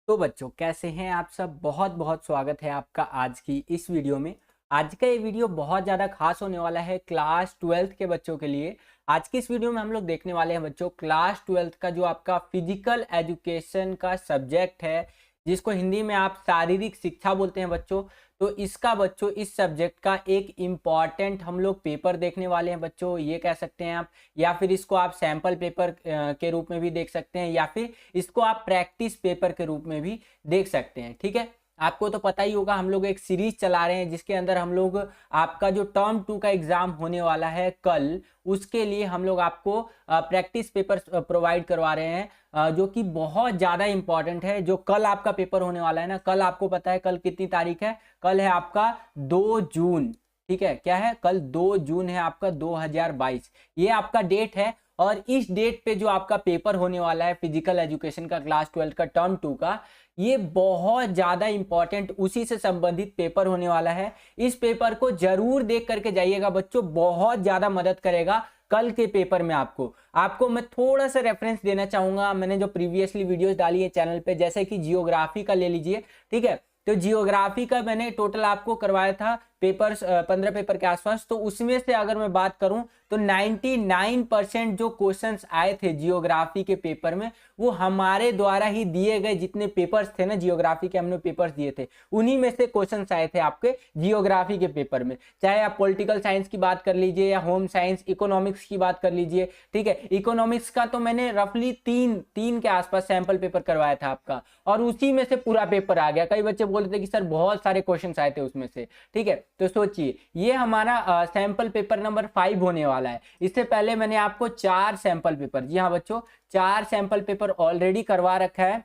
तो बच्चों कैसे हैं आप सब। बहुत बहुत स्वागत है आपका आज की इस वीडियो में। आज का ये वीडियो बहुत ज़्यादा खास होने वाला है क्लास 12th के बच्चों के लिए। आज की इस वीडियो में हम लोग देखने वाले हैं बच्चों क्लास 12th का जो आपका फिजिकल एजुकेशन का सब्जेक्ट है, जिसको हिंदी में आप शारीरिक शिक्षा बोलते हैं बच्चों। तो इसका बच्चों इस सब्जेक्ट का एक इम्पॉर्टेंट हम लोग पेपर देखने वाले हैं बच्चों, ये कह सकते हैं आप, या फिर इसको आप सैंपल पेपर के रूप में भी देख सकते हैं, या फिर इसको आप प्रैक्टिस पेपर के रूप में भी देख सकते हैं। ठीक है, आपको तो पता ही होगा हम लोग एक सीरीज चला रहे हैं जिसके अंदर हम लोग आपका जो टर्म 2 का एग्जाम होने वाला है कल, उसके लिए हम लोग आपको प्रैक्टिस पेपर प्रोवाइड करवा रहे हैं, जो कि बहुत ज़्यादा इंपॉर्टेंट है। जो कल आपका पेपर होने वाला है ना, कल आपको पता है कल कितनी तारीख है? कल है आपका 2 जून। ठीक है, क्या है? कल 2 जून है आपका 2022, ये आपका डेट है। और इस डेट पे जो आपका पेपर होने वाला है फिजिकल एजुकेशन का क्लास 12 का टर्म 2 का, ये बहुत ज़्यादा इंपॉर्टेंट उसी से संबंधित पेपर होने वाला है। इस पेपर को जरूर देख करके जाइएगा बच्चों, बहुत ज़्यादा मदद करेगा कल के पेपर में। आपको मैं थोड़ा सा रेफरेंस देना चाहूँगा। मैंने जो प्रीवियसली वीडियोस डाली है चैनल पे, जैसे कि जियोग्राफी का ले लीजिए। ठीक है, तो जियोग्राफी का मैंने टोटल आपको करवाया था पेपर्स 15 पेपर के आसपास। तो उसमें से अगर मैं बात करूं तो 99% जो क्वेश्चंस आए थे जियोग्राफी के पेपर में, वो हमारे द्वारा ही दिए गए जितने पेपर्स थे ना, जियोग्राफी के हमने पेपर्स दिए थे, उन्हीं में से क्वेश्चंस आए थे आपके जियोग्राफी के पेपर में। चाहे आप पॉलिटिकल साइंस की बात कर लीजिए या होम साइंस, इकोनॉमिक्स की बात कर लीजिए। ठीक है, इकोनॉमिक्स का तो मैंने रफली तीन के आसपास सैंपल पेपर करवाया था आपका, और उसी में से पूरा पेपर आ गया। कई बच्चे बोलते थे कि सर बहुत सारे क्वेश्चन आए थे उसमें से। ठीक है, तो सोचिए ये हमारा सैंपल पेपर नंबर 5 होने वाला है। इससे पहले मैंने आपको 4 सैंपल पेपर, जी हाँ बच्चों, 4 सैंपल पेपर ऑलरेडी करवा रखा है।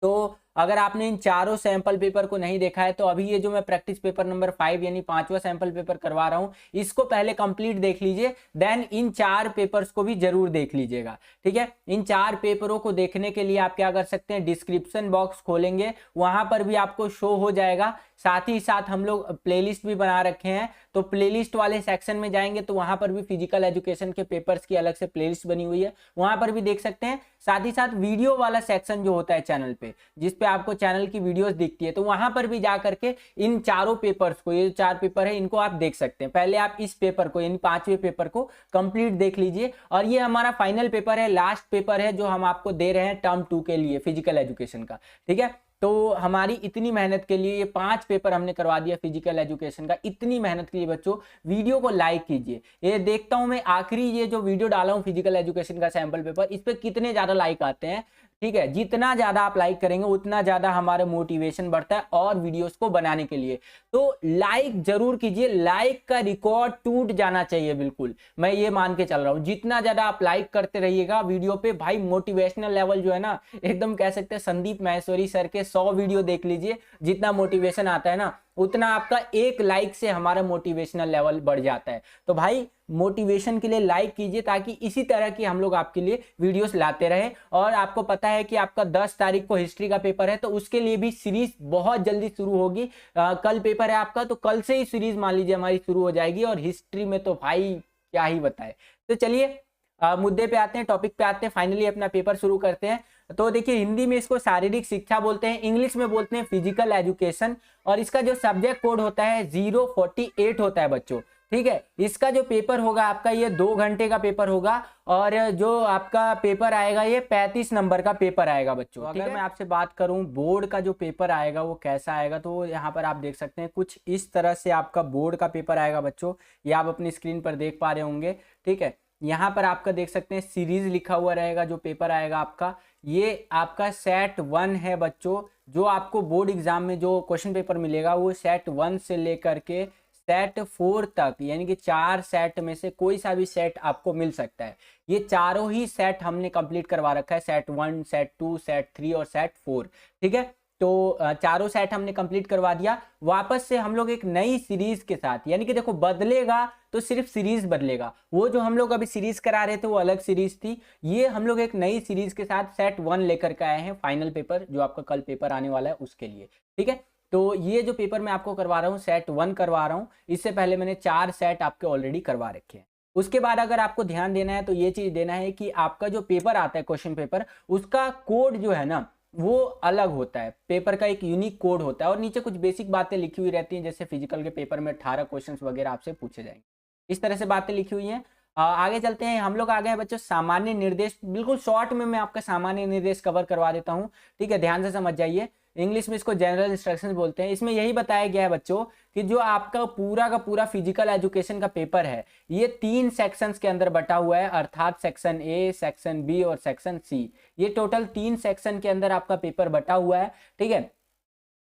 तो अगर आपने इन चारों सैंपल पेपर को नहीं देखा है तो अभी ये जो मैं प्रैक्टिस पेपर नंबर 5 यानी 5वां सैंपल पेपर करवा रहा हूं, इसको पहले कंप्लीट देख लीजिए, देन इन 4 पेपर्स को भी जरूर देख लीजिएगा। ठीक है, इन 4 पेपरों को देखने के लिए आप क्या कर सकते हैं, डिस्क्रिप्शन बॉक्स खोलेंगे, वहां पर भी आपको शो हो जाएगा। साथ ही साथ हम लोग प्लेलिस्ट भी बना रखे हैं, तो प्लेलिस्ट वाले सेक्शन में जाएंगे तो वहां पर भी फिजिकल एजुकेशन के पेपर्स की अलग से प्लेलिस्ट बनी हुई है, वहां पर भी देख सकते हैं। साथ ही साथ वीडियो वाला सेक्शन जो होता है चैनल पे, जिस पे आपको चैनल की वीडियोस दिखती है, तो वहां पर भी जा करके इन चारों पेपर्स को, ये 4 पेपर है, इनको आप देख सकते हैं। पहले आप इस पेपर को यानी 5वें पेपर को कंप्लीट देख लीजिए। और ये हमारा फाइनल पेपर है, लास्ट पेपर है जो हम आपको दे रहे हैं टर्म 2 के लिए फिजिकल एजुकेशन का। ठीक है, तो हमारी इतनी मेहनत के लिए ये 5 पेपर हमने करवा दिया फिजिकल एजुकेशन का। इतनी मेहनत के लिए बच्चों वीडियो को लाइक कीजिए। ये देखता हूं मैं आखिरी ये जो वीडियो डाला हूं फिजिकल एजुकेशन का सैंपल पेपर, इस पे कितने ज्यादा लाइक आते हैं। ठीक है, जितना ज्यादा आप लाइक करेंगे उतना ज्यादा हमारा मोटिवेशन बढ़ता है और वीडियोस को बनाने के लिए। तो लाइक जरूर कीजिए, लाइक का रिकॉर्ड टूट जाना चाहिए बिल्कुल, मैं ये मान के चल रहा हूँ। जितना ज्यादा आप लाइक करते रहिएगा वीडियो पे, भाई मोटिवेशनल लेवल जो है ना, एकदम कह सकते हैं संदीप माहेश्वरी सर के 100 वीडियो देख लीजिए, जितना मोटिवेशन आता है ना, उतना आपका एक लाइक से हमारा मोटिवेशनल लेवल बढ़ जाता है। तो भाई मोटिवेशन के लिए लाइक कीजिए, ताकि इसी तरह की हम लोग आपके लिए वीडियोस लाते रहे। और आपको पता है कि आपका 10 तारीख को हिस्ट्री का पेपर है, तो उसके लिए भी सीरीज बहुत जल्दी शुरू होगी। कल पेपर है आपका, तो कल से ही सीरीज मान लीजिए हमारी शुरू हो जाएगी। और हिस्ट्री में तो भाई क्या ही बताए। तो चलिए मुद्दे पे आते हैं, टॉपिक पे आते हैं, फाइनली अपना पेपर शुरू करते हैं। तो देखिए, हिंदी में इसको शारीरिक शिक्षा बोलते हैं, इंग्लिश में बोलते हैं फिजिकल एजुकेशन, और इसका जो सब्जेक्ट कोड होता है 048 होता है बच्चों। ठीक है, इसका जो पेपर होगा आपका, ये 2 घंटे का पेपर होगा, और जो आपका पेपर आएगा ये 35 नंबर का पेपर आएगा बच्चों। अगर मैं आपसे बात करूं बोर्ड का जो पेपर आएगा वो कैसा आएगा, तो यहाँ पर आप देख सकते हैं कुछ इस तरह से आपका बोर्ड का पेपर आएगा बच्चों। ये आप अपनी स्क्रीन पर देख पा रहे होंगे। ठीक है, यहाँ पर आपका देख सकते हैं सीरीज लिखा हुआ रहेगा जो पेपर आएगा आपका। ये आपका सेट 1 है बच्चों। जो आपको बोर्ड एग्जाम में जो क्वेश्चन पेपर मिलेगा वो सेट 1 से लेकर के सेट 4 तक, यानी कि 4 सेट में से कोई सा भी सेट आपको मिल सकता है। ये चारों ही सेट हमने कंप्लीट करवा रखा है, सेट 1, सेट 2, सेट 3 और सेट 4। ठीक है, तो चारों सेट हमने कंप्लीट करवा दिया। वापस से हम लोग एक नई सीरीज के साथ, यानी कि देखो बदलेगा तो सिर्फ सीरीज बदलेगा, वो जो हम लोग अभी सीरीज करा रहे थे वो अलग सीरीज थी। ये हम लोग एक नई सीरीज के साथ सेट 1 लेकर के आए हैं, फाइनल पेपर जो आपका कल पेपर आने वाला है उसके लिए। ठीक है, तो ये जो पेपर मैं आपको करवा रहा हूँ सेट 1 करवा रहा हूँ। इससे पहले मैंने 4 सेट आपके ऑलरेडी करवा रखे हैं। उसके बाद अगर आपको ध्यान देना है तो ये चीज देना है कि आपका जो पेपर आता है क्वेश्चन पेपर, उसका कोड जो है ना, वो अलग होता है, पेपर का एक यूनिक कोड होता है और नीचे कुछ बेसिक बातें लिखी हुई रहती हैं, जैसे फिजिकल के पेपर में 18 क्वेश्चंस वगैरह आपसे पूछे जाएंगे, इस तरह से बातें लिखी हुई हैं। आगे चलते हैं, हम लोग आ गए हैं बच्चों सामान्य निर्देश। बिल्कुल शॉर्ट में मैं आपका सामान्य निर्देश कवर करवा देता हूँ, ठीक है, ध्यान से समझ जाइए। इंग्लिश में इसको जनरल इंस्ट्रक्शंस बोलते हैं। इसमें यही बताया गया है बच्चों कि जो आपका पूरा का पूरा फिजिकल एजुकेशन का पेपर है ये 3 सेक्शंस के अंदर बटा हुआ है, अर्थात सेक्शन ए, सेक्शन बी और सेक्शन सी। ये टोटल 3 सेक्शन के अंदर आपका पेपर बटा हुआ है, ठीक है।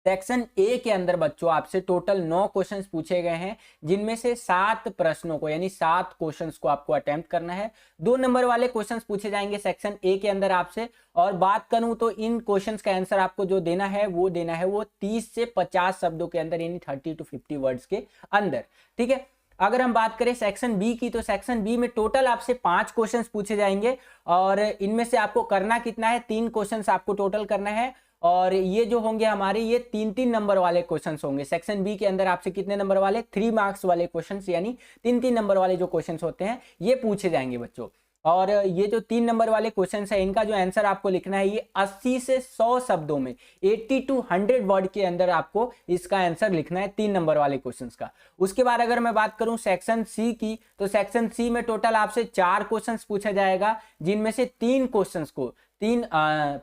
सेक्शन ए के अंदर बच्चों आपसे टोटल 9 क्वेश्चंस पूछे गए हैं, जिनमें से 7 प्रश्नों को यानी 7 क्वेश्चंस को आपको अटेम्प्ट करना है। 2 नंबर वाले क्वेश्चंस पूछे जाएंगे सेक्शन ए के अंदर आपसे। और बात करूं तो इन क्वेश्चंस का आंसर आपको जो देना है वो 30 से 50 शब्दों के अंदर, यानी 30 to 50 वर्ड्स के अंदर, ठीक है। अगर हम बात करें सेक्शन बी की, तो सेक्शन बी में टोटल आपसे 5 क्वेश्चंस पूछे जाएंगे और इनमें से आपको करना कितना है, 3 क्वेश्चंस आपको टोटल करना है। और ये जो होंगे हमारे, ये 3-3 नंबर वाले क्वेश्चंस होंगे। सेक्शन बी के अंदर आपसे कितने नंबर वाले, 3 मार्क्स वाले क्वेश्चंस, यानी 3-3 नंबर वाले जो क्वेश्चंस होते हैं ये पूछे जाएंगे बच्चों। और ये जो 3 नंबर वाले क्वेश्चंस है, इनका जो आंसर आपको लिखना है ये 80 से 100 शब्दों में, 80 to 100 वर्ड के अंदर आपको इसका आंसर लिखना है 3 नंबर वाले क्वेश्चंस का। उसके बाद अगर मैं बात करूं सेक्शन सी की, तो सेक्शन सी में टोटल आपसे 4 क्वेश्चंस पूछा जाएगा, जिनमें से 3 क्वेश्चंस को, 3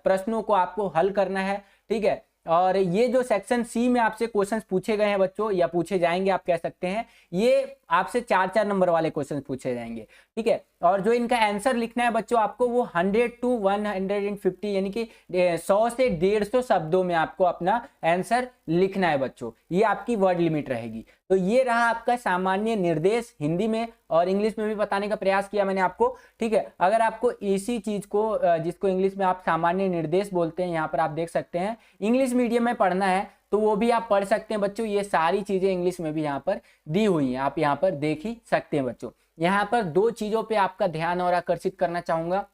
प्रश्नों को आपको हल करना है, ठीक है। और ये जो सेक्शन सी में आपसे क्वेश्चंस पूछे गए हैं बच्चों, या पूछे जाएंगे आप कह सकते हैं, ये आपसे 4-4 नंबर वाले क्वेश्चंस पूछे जाएंगे, ठीक है। और जो इनका आंसर लिखना है बच्चों आपको, वो 100 to 150 यानी कि 100 से 150 शब्दों में आपको अपना आंसर लिखना है बच्चों। ये आपकी वर्ड लिमिट रहेगी। तो ये रहा आपका सामान्य निर्देश, हिंदी में और इंग्लिश में भी बताने का प्रयास किया मैंने आपको, ठीक है। अगर आपको इसी चीज को, जिसको इंग्लिश में आप सामान्य निर्देश बोलते हैं, यहाँ पर आप देख सकते हैं, इंग्लिश मीडियम में पढ़ना है तो वो भी आप पढ़ सकते हैं बच्चों। ये सारी चीजें इंग्लिश में भी यहाँ पर दी हुई हैं, आप यहाँ पर देख ही सकते हैं बच्चों। यहाँ पर 2 चीजों पे आपका ध्यान और आकर्षित करना चाहूंगा।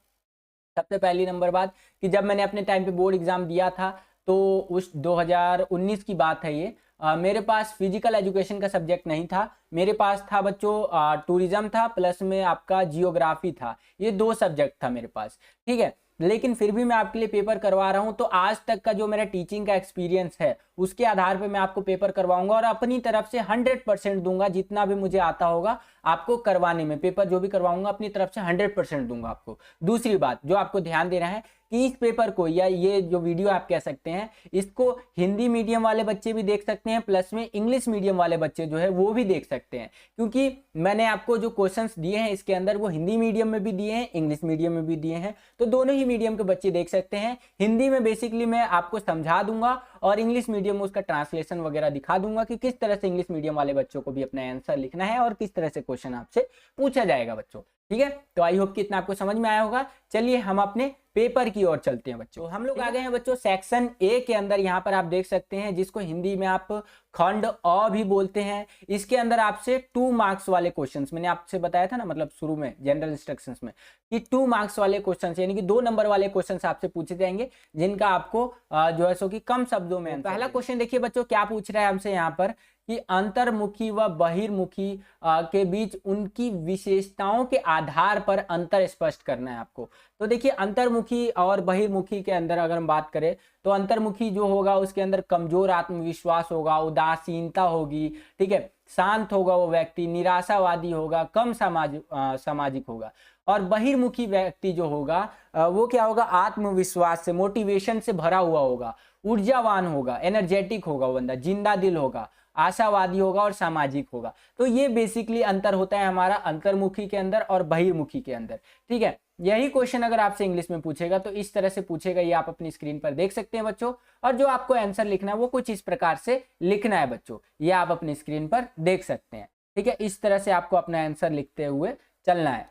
सबसे पहली नंबर बात कि जब मैंने अपने टाइम पे बोर्ड एग्जाम दिया था, तो उस 2019 की बात है ये, मेरे पास फिजिकल एजुकेशन का सब्जेक्ट नहीं था, मेरे पास था बच्चों टूरिज्म था, प्लस में आपका जियोग्राफी था। ये 2 सब्जेक्ट था मेरे पास, ठीक है। लेकिन फिर भी मैं आपके लिए पेपर करवा रहा हूं, तो आज तक का जो मेरा टीचिंग का एक्सपीरियंस है उसके आधार पे मैं आपको पेपर करवाऊंगा और अपनी तरफ से 100% दूंगा, जितना भी मुझे आता होगा आपको करवाने में। पेपर जो भी करवाऊंगा अपनी तरफ से 100% दूंगा आपको। दूसरी बात जो आपको ध्यान देना है कि इस पेपर को, या ये जो वीडियो आप कह सकते हैं, इसको हिंदी मीडियम वाले बच्चे भी देख सकते हैं, प्लस में इंग्लिश मीडियम वाले बच्चे जो है वो भी देख सकते हैं, क्योंकि मैंने आपको जो क्वेश्चंस दिए हैं इसके अंदर वो हिंदी मीडियम में भी दिए हैं, इंग्लिश मीडियम में भी दिए हैं, तो दोनों ही मीडियम के बच्चे देख सकते हैं। हिंदी में बेसिकली मैं आपको समझा दूंगा और इंग्लिश मीडियम में उसका ट्रांसलेशन वगैरह दिखा दूंगा कि किस तरह से इंग्लिश मीडियम वाले बच्चों को भी अपना आंसर लिखना है और किस तरह से क्वेश्चन आपसे पूछा जाएगा बच्चों, ठीक है। तो आई होप कि इतना आपको समझ में आया होगा। चलिए हम अपने पेपर की ओर चलते हैं बच्चों। हम लोग आ गए हैं बच्चों सेक्शन ए के अंदर, यहाँ पर आप देख सकते हैं, जिसको हिंदी में आप खंड अ भी बोलते हैं। इसके अंदर आपसे 2 मार्क्स वाले क्वेश्चंस, मैंने आपसे बताया था ना, मतलब शुरू में जनरल इंस्ट्रक्शंस में, कि 2 मार्क्स वाले क्वेश्चंस यानी कि 2 नंबर वाले क्वेश्चंस आपसे पूछे जाएंगे, जिनका आपको जो है सो कि कम शब्दों में। पहला क्वेश्चन देखिए बच्चों क्या पूछ रहा है हमसे यहाँ पर, कि अंतर्मुखी व बहिर्मुखी के बीच उनकी विशेषताओं के आधार पर अंतर स्पष्ट करना है आपको। तो देखिए अंतर्मुखी और बहिर्मुखी के अंदर अगर हम बात करें, तो अंतर्मुखी जो होगा उसके अंदर कमजोर आत्मविश्वास होगा, उदासीनता होगी, ठीक है, शांत होगा वो व्यक्ति, निराशावादी होगा, कम सामाजिक होगा। और बहिर्मुखी व्यक्ति जो होगा वो क्या होगा, आत्मविश्वास से, मोटिवेशन से भरा हुआ होगा, ऊर्जावान होगा, एनर्जेटिक होगा वो बंदा, जिंदा दिल होगा, आशावादी होगा और सामाजिक होगा। तो ये बेसिकली अंतर होता है हमारा अंतर्मुखी के अंदर और बहिर्मुखी के अंदर, ठीक है। यही क्वेश्चन अगर आपसे इंग्लिश में पूछेगा तो इस तरह से पूछेगा, ये आप अपनी स्क्रीन पर देख सकते हैं बच्चों। और जो आपको आंसर लिखना है वो कुछ इस प्रकार से लिखना है बच्चों, ये आप अपनी स्क्रीन पर देख सकते हैं, ठीक है। इस तरह से आपको अपना आंसर लिखते हुए चलना है,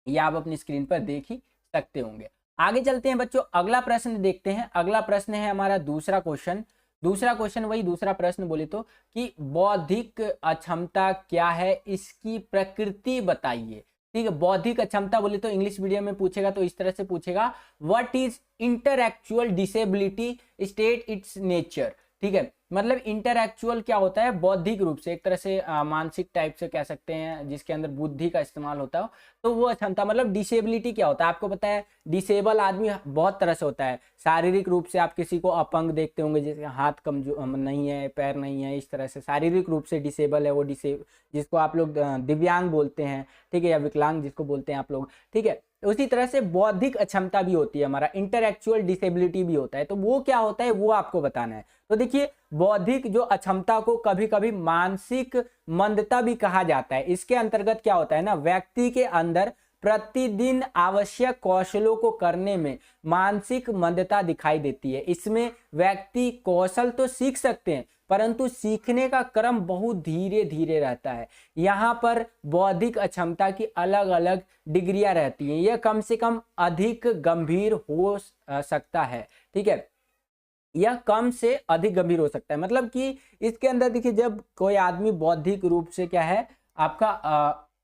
ये आप अपनी स्क्रीन पर देख ही सकते होंगे। आगे चलते हैं बच्चों, अगला प्रश्न देखते हैं। अगला प्रश्न है हमारा दूसरा क्वेश्चन। वही दूसरा प्रश्न बोले तो, कि बौद्धिक अक्षमता क्या है, इसकी प्रकृति बताइए, ठीक है। बौद्धिक अक्षमता बोले तो इंग्लिश मीडियम में पूछेगा तो इस तरह से पूछेगा, what is intellectual disability, state its nature, ठीक है। मतलब इंटेलेक्चुअल क्या होता है, बौद्धिक रूप से, एक तरह से मानसिक टाइप से कह सकते हैं, जिसके अंदर बुद्धि का इस्तेमाल होता है, तो वो अक्षमता। मतलब डिसेबिलिटी क्या होता है आपको पता है, डिसेबल आदमी बहुत तरह से होता है। शारीरिक रूप से आप किसी को अपंग देखते होंगे, जिसके हाथ कमजोर नहीं है, पैर नहीं है, इस तरह से शारीरिक रूप से डिसेबल है वो, जिसको आप लोग दिव्यांग बोलते हैं, ठीक है, या विकलांग जिसको बोलते हैं आप लोग, ठीक है। उसी तरह से बौद्धिक अक्षमता भी होती है, हमारा इंटेलेक्चुअल डिसेबिलिटी भी होता है। तो वो क्या होता है वो आपको बताना है। तो देखिए, बौद्धिक जो अक्षमता को कभी कभी मानसिक मंदता भी कहा जाता है। इसके अंतर्गत क्या होता है ना, व्यक्ति के अंदर प्रतिदिन आवश्यक कौशलों को करने में मानसिक मंदता दिखाई देती है। इसमें व्यक्ति कौशल तो सीख सकते हैं, परंतु सीखने का क्रम बहुत धीरे धीरे रहता है। यहाँ पर बौद्धिक अक्षमता की अलग अलग डिग्रियां रहती हैं, यह कम से कम अधिक गंभीर हो सकता है, ठीक है, यह कम से अधिक गंभीर हो सकता है। मतलब कि इसके अंदर देखिए, जब कोई आदमी बौद्धिक रूप से क्या है आपका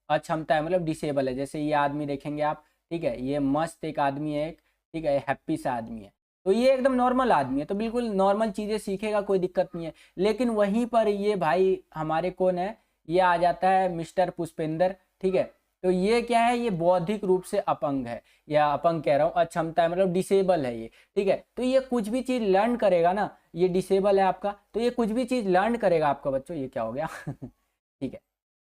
अक्षमता है, मतलब डिसेबल है, जैसे ये आदमी देखेंगे आप, ठीक है, ये मस्त एक आदमी है, एक, ठीक है, हैप्पी सा आदमी है, तो ये एकदम नॉर्मल आदमी है, तो बिल्कुल नॉर्मल चीजें सीखेगा, कोई दिक्कत नहीं है। लेकिन वहीं पर ये भाई हमारे कौन है, ये आ जाता है मिस्टर पुष्पेंद्र, ठीक है। तो ये क्या है, ये बौद्धिक रूप से अपंग है, या अपंग कह रहा हूँ, अक्षमता है, मतलब डिसेबल है ये, ठीक है। तो ये कुछ भी चीज लर्न करेगा ना, ये डिसेबल है आपका, तो ये कुछ भी चीज लर्न करेगा आपका बच्चों, ये क्या हो गया ठीक है,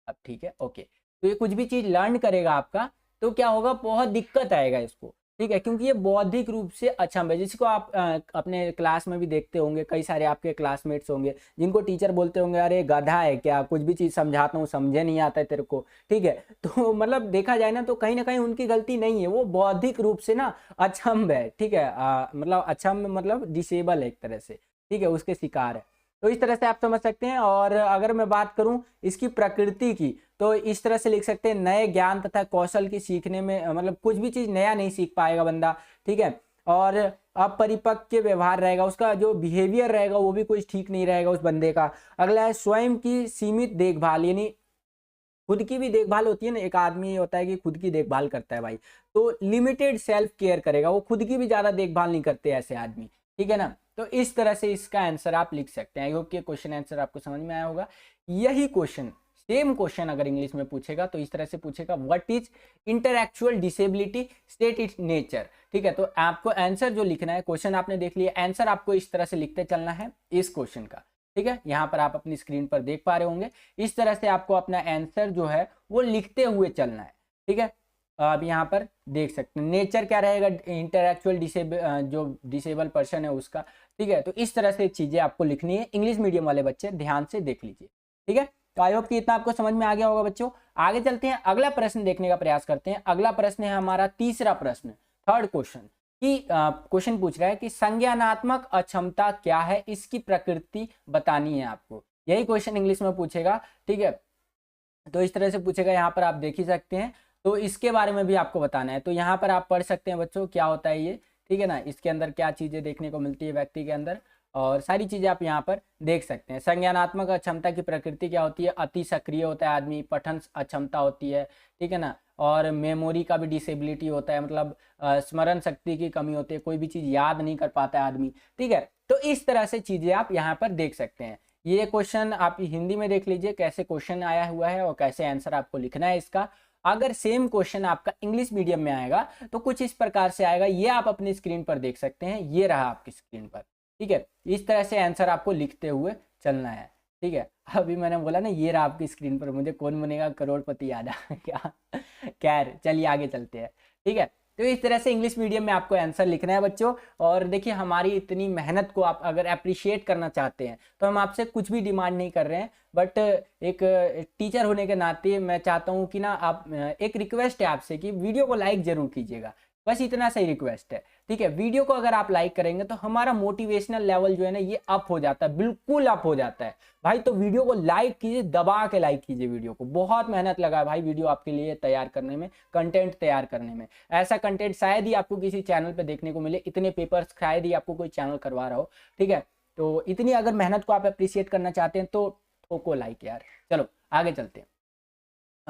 अब ठीक है, ओके। तो ये कुछ भी चीज लर्न करेगा आपका, तो क्या होगा, बहुत दिक्कत आएगा इसको, ठीक है, क्योंकि ये बौद्धिक रूप से अक्षम है। जिसको आप अपने क्लास में भी देखते होंगे, कई सारे आपके क्लासमेट्स होंगे जिनको टीचर बोलते होंगे, अरे गधा है क्या, कुछ भी चीज समझाता हूँ समझे नहीं आता है तेरे को, ठीक है। तो मतलब देखा जाए ना, तो कहीं ना कहीं उनकी गलती नहीं है, वो बौद्धिक रूप से ना अक्षम है, ठीक है, मतलब अक्षम मतलब डिसेबल है एक तरह से, ठीक है, उसके शिकार है। तो इस तरह से आप समझ सकते हैं। और अगर मैं बात करूं इसकी प्रकृति की, तो इस तरह से लिख सकते हैं, नए ज्ञान तथा कौशल की सीखने में, मतलब कुछ भी चीज नया नहीं सीख पाएगा बंदा, ठीक है। और अपरिपक्व व्यवहार रहेगा, उसका जो बिहेवियर रहेगा वो भी कुछ ठीक नहीं रहेगा उस बंदे का। अगला है स्वयं की सीमित देखभाल, यानी खुद की भी देखभाल होती है ना, एक आदमी होता है कि खुद की देखभाल करता है भाई, तो लिमिटेड सेल्फ केयर करेगा, वो खुद की भी ज्यादा देखभाल नहीं करते ऐसे आदमी, ठीक है ना। तो इस तरह से इसका आंसर आप लिख सकते हैं। आई होप कि क्वेश्चन आंसर आपको समझ में आया होगा। यही क्वेश्चन, सेम क्वेश्चन अगर इंग्लिश में पूछेगा तो इस तरह से पूछेगा, what is intellectual disability, state its nature, ठीक है। तो आपको आंसर जो लिखना है, क्वेश्चन आपने देख लिया, आंसर आपको इस तरह से लिखते चलना है इस क्वेश्चन का, ठीक है। यहाँ पर आप अपनी स्क्रीन पर देख पा रहे होंगे, इस तरह से आपको अपना आंसर जो है वो लिखते हुए चलना है, ठीक है। आप यहाँ पर देख सकते हैं, नेचर क्या रहेगा, इंटेलेक्चुअल जो डिसेबल पर्सन है उसका, ठीक है। तो इस तरह से चीजें आपको लिखनी है। इंग्लिश मीडियम वाले बच्चे ध्यान से देख लीजिए, ठीक है। तो आई होप कि इतना आपको समझ में आ गया होगा बच्चों। आगे चलते हैं, अगला प्रश्न देखने का प्रयास करते हैं। अगला प्रश्न है हमारा तीसरा प्रश्न, थर्ड क्वेश्चन, कि क्वेश्चन पूछ रहा है कि संज्ञानात्मक अक्षमता क्या है, इसकी प्रकृति बतानी है आपको। यही क्वेश्चन इंग्लिश में पूछेगा, ठीक है। तो इस तरह से पूछेगा, यहाँ पर आप देख ही सकते हैं, तो इसके बारे में भी आपको बताना है। तो यहाँ पर आप पढ़ सकते हैं बच्चों क्या होता है ये, ठीक है ना, इसके अंदर क्या चीजें देखने को मिलती है व्यक्ति के अंदर, और सारी चीजें आप यहाँ पर देख सकते हैं। संज्ञानात्मक अक्षमता की प्रकृति क्या होती है, अति सक्रिय होता है आदमी, पठन अक्षमता होती है, ठीक है ना, और मेमोरी का भी डिसेबिलिटी होता है, मतलब स्मरण शक्ति की कमी होती है, कोई भी चीज याद नहीं कर पाता है आदमी, ठीक है। तो इस तरह से चीजें आप यहाँ पर देख सकते हैं। ये क्वेश्चन आप हिंदी में देख लीजिए कैसे क्वेश्चन आया हुआ है और कैसे आंसर आपको लिखना है इसका। अगर सेम क्वेश्चन आपका इंग्लिश मीडियम में आएगा तो कुछ इस प्रकार से आएगा, ये आप अपनी स्क्रीन पर देख सकते हैं, ये रहा आपकी स्क्रीन पर, ठीक है। इस तरह से आंसर आपको लिखते हुए चलना है, ठीक है। अभी मैंने बोला ना ये रहा आपकी स्क्रीन पर, मुझे कौन बनेगा करोड़पति याद आ क्या खैर चलिए आगे चलते हैं, ठीक है। तो इस तरह से इंग्लिश मीडियम में आपको आंसर लिखना है बच्चों। और देखिए, हमारी इतनी मेहनत को आप अगर अप्रिशिएट करना चाहते हैं तो हम आपसे कुछ भी डिमांड नहीं कर रहे हैं, बट एक टीचर होने के नाते मैं चाहता हूं कि ना, आप एक रिक्वेस्ट है आपसे कि वीडियो को लाइक जरूर कीजिएगा, बस इतना सही रिक्वेस्ट है, ठीक है। वीडियो को अगर आप लाइक करेंगे तो हमारा मोटिवेशनल लेवल जो है ना ये अप हो जाता है, बिल्कुल अप हो जाता है भाई। तो वीडियो को लाइक कीजिए, दबा के लाइक कीजिए वीडियो को। बहुत मेहनत लगा है भाई वीडियो आपके लिए तैयार करने में, कंटेंट तैयार करने में। ऐसा कंटेंट शायद ही आपको किसी चैनल पे देखने को मिले, इतने पेपर्स शायद ही आपको कोई चैनल करवा रहा हो, ठीक है। तो इतनी अगर मेहनत को आप अप्रिशिएट करना चाहते हैं तो ठोको लाइक यार। चलो आगे चलते हैं।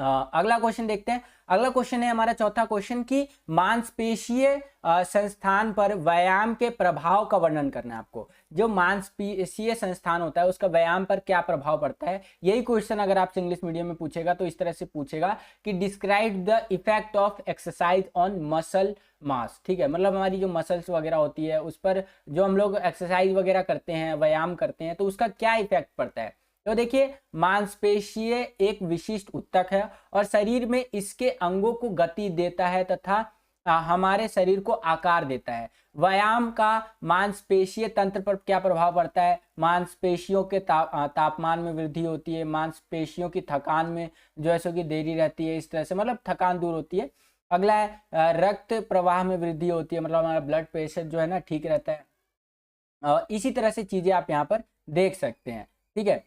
अगला क्वेश्चन देखते हैं। अगला क्वेश्चन है हमारा चौथा क्वेश्चन कि मांसपेशीय संस्थान पर व्यायाम के प्रभाव का वर्णन करना है आपको। जो मांसपेशीय संस्थान होता है उसका व्यायाम पर क्या प्रभाव पड़ता है, यही क्वेश्चन अगर आपसे इंग्लिश मीडियम में पूछेगा तो इस तरह से पूछेगा कि describe the effect of exercise on muscle mass. ठीक है, मतलब हमारी जो मसल्स वगैरह होती है उस पर जो हम लोग एक्सरसाइज वगैरह करते हैं, व्यायाम करते हैं, तो उसका क्या इफेक्ट पड़ता है। तो देखिए, मांसपेशीय एक विशिष्ट ऊतक है और शरीर में इसके अंगों को गति देता है तथा हमारे शरीर को आकार देता है। व्यायाम का मांसपेशीय तंत्र पर क्या प्रभाव पड़ता है, मांसपेशियों के तापमान में वृद्धि होती है, मांसपेशियों की थकान में जो है सो की देरी रहती है, इस तरह से मतलब थकान दूर होती है। अगला है रक्त प्रवाह में वृद्धि होती है, मतलब हमारा ब्लड प्रेशर जो है ना ठीक रहता है। इसी तरह से चीजें आप यहाँ पर देख सकते हैं। ठीक है,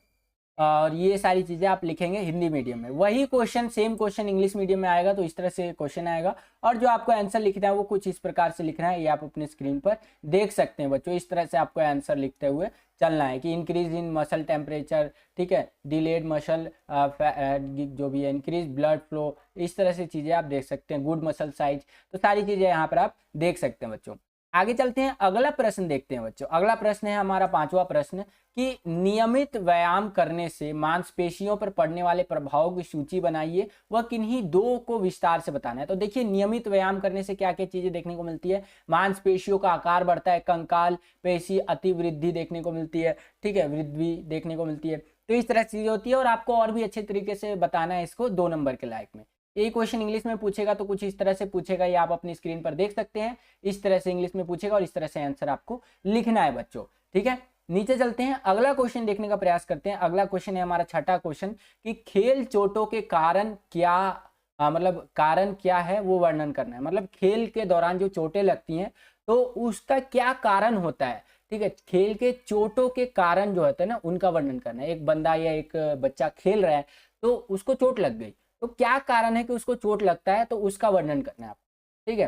और ये सारी चीजें आप लिखेंगे हिंदी मीडियम में। वही question, same question English medium में आएगा तो इस तरह से क्वेश्चन आएगा, और जो आपको आंसर लिखना है वो कुछ इस प्रकार से लिखना है, ये आप अपने स्क्रीन पर देख सकते हैं बच्चों। इस तरह से आपको आंसर लिखते हुए चलना है कि इंक्रीज इन मसल टेम्परेचर, ठीक है, डिलेड मसल जो भी है, इंक्रीज ब्लड फ्लो, इस तरह से चीजें आप देख सकते हैं, गुड मसल साइज, तो सारी चीजें यहाँ पर आप देख सकते हैं बच्चों। आगे चलते हैं, अगला प्रश्न देखते हैं बच्चों। अगला प्रश्न है हमारा पांचवा प्रश्न कि नियमित व्यायाम करने से मांसपेशियों पर पड़ने वाले प्रभावों की सूची बनाइए, वह किन्हीं दो को विस्तार से बताना है। तो देखिए, नियमित व्यायाम करने से क्या क्या चीजें देखने को मिलती है, मांसपेशियों का आकार बढ़ता है, कंकाल पेशी अतिवृद्धि देखने को मिलती है, ठीक है, वृद्धि देखने को मिलती है, तो इस तरह चीजें होती है। और आपको और भी अच्छे तरीके से बताना है इसको 2 नंबर के लायक में। यही क्वेश्चन इंग्लिश में पूछेगा तो कुछ इस तरह से पूछेगा, ये आप अपनी स्क्रीन पर देख सकते हैं। इस तरह से इंग्लिश में पूछेगा और इस तरह से आंसर आपको लिखना है बच्चों। ठीक है, नीचे चलते हैं, अगला क्वेश्चन देखने का प्रयास करते हैं। अगला क्वेश्चन है हमारा छठा क्वेश्चन कि खेल चोटों के कारण क्या मतलब कारण क्या है वो वर्णन करना है। मतलब खेल के दौरान जो चोटें लगती हैं तो उसका क्या कारण होता है। ठीक है, खेल के चोटों के कारण जो होते हैं ना उनका वर्णन करना है। एक बंदा या एक बच्चा खेल रहा है तो उसको चोट लग गई, तो क्या कारण है कि उसको चोट लगता है, तो उसका वर्णन करना है आपको। ठीक है,